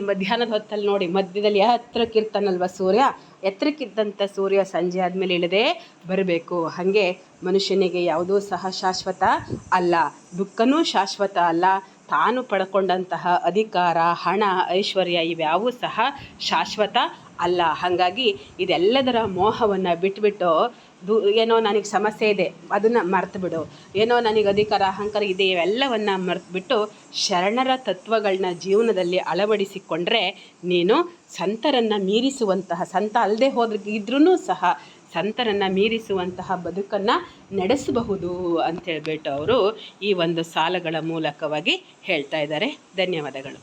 ಮಧ್ಯಾಹ್ನದ ಹೊತ್ತಲ್ಲಿ ನೋಡಿ, ಮಧ್ಯದಲ್ಲಿ ಎತ್ತರಕ್ಕಿರ್ತಾನಲ್ವ ಸೂರ್ಯ, ಎತ್ತರಕ್ಕಿದ್ದಂಥ ಸೂರ್ಯ ಸಂಜೆ ಆದಮೇಲೆ ಇಳದೇ ಬರಬೇಕು. ಹಾಗೆ ಮನುಷ್ಯನಿಗೆ ಯಾವುದೂ ಸಹ ಶಾಶ್ವತ ಅಲ್ಲ, ದುಃಖನೂ ಶಾಶ್ವತ ಅಲ್ಲ, ತಾನು ಪಡ್ಕೊಂಡಂತಹ ಅಧಿಕಾರ, ಹಣ, ಐಶ್ವರ್ಯ ಇವ್ಯಾವೂ ಸಹ ಶಾಶ್ವತ ಅಲ್ಲ. ಹಾಗಾಗಿ ಇದೆಲ್ಲದರ ಮೋಹವನ್ನು ಬಿಟ್ಬಿಟ್ಟು ಏನೋ ನನಗೆ ಸಮಸ್ಯೆ ಇದೆ ಅದನ್ನು ಮರ್ತು ಬಿಡು, ಏನೋ ನನಗೆ ಅಧಿಕಾರ ಅಹಂಕಾರ ಇದೆ ಇವೆಲ್ಲವನ್ನು ಮರೆತುಬಿಟ್ಟು ಶರಣರ ತತ್ವಗಳನ್ನ ಜೀವನದಲ್ಲಿ ಅಳವಡಿಸಿಕೊಂಡ್ರೆ ನೀನು ಸಂತರನ್ನು ಮೀರಿಸುವಂತಹ, ಸಂತ ಅಲ್ಲದೆ ಇದ್ರೂ ಸಹ ಸಂತರನ್ನು ಮೀರಿಸುವಂತಹ ಬದುಕನ್ನು ನಡೆಸಬಹುದು ಅಂತೇಳ್ಬಿಟ್ಟು ಅವರು ಈ ಒಂದು ಸಾಲುಗಳ ಮೂಲಕವಾಗಿ ಹೇಳ್ತಾ ಇದ್ದಾರೆ. ಧನ್ಯವಾದಗಳು.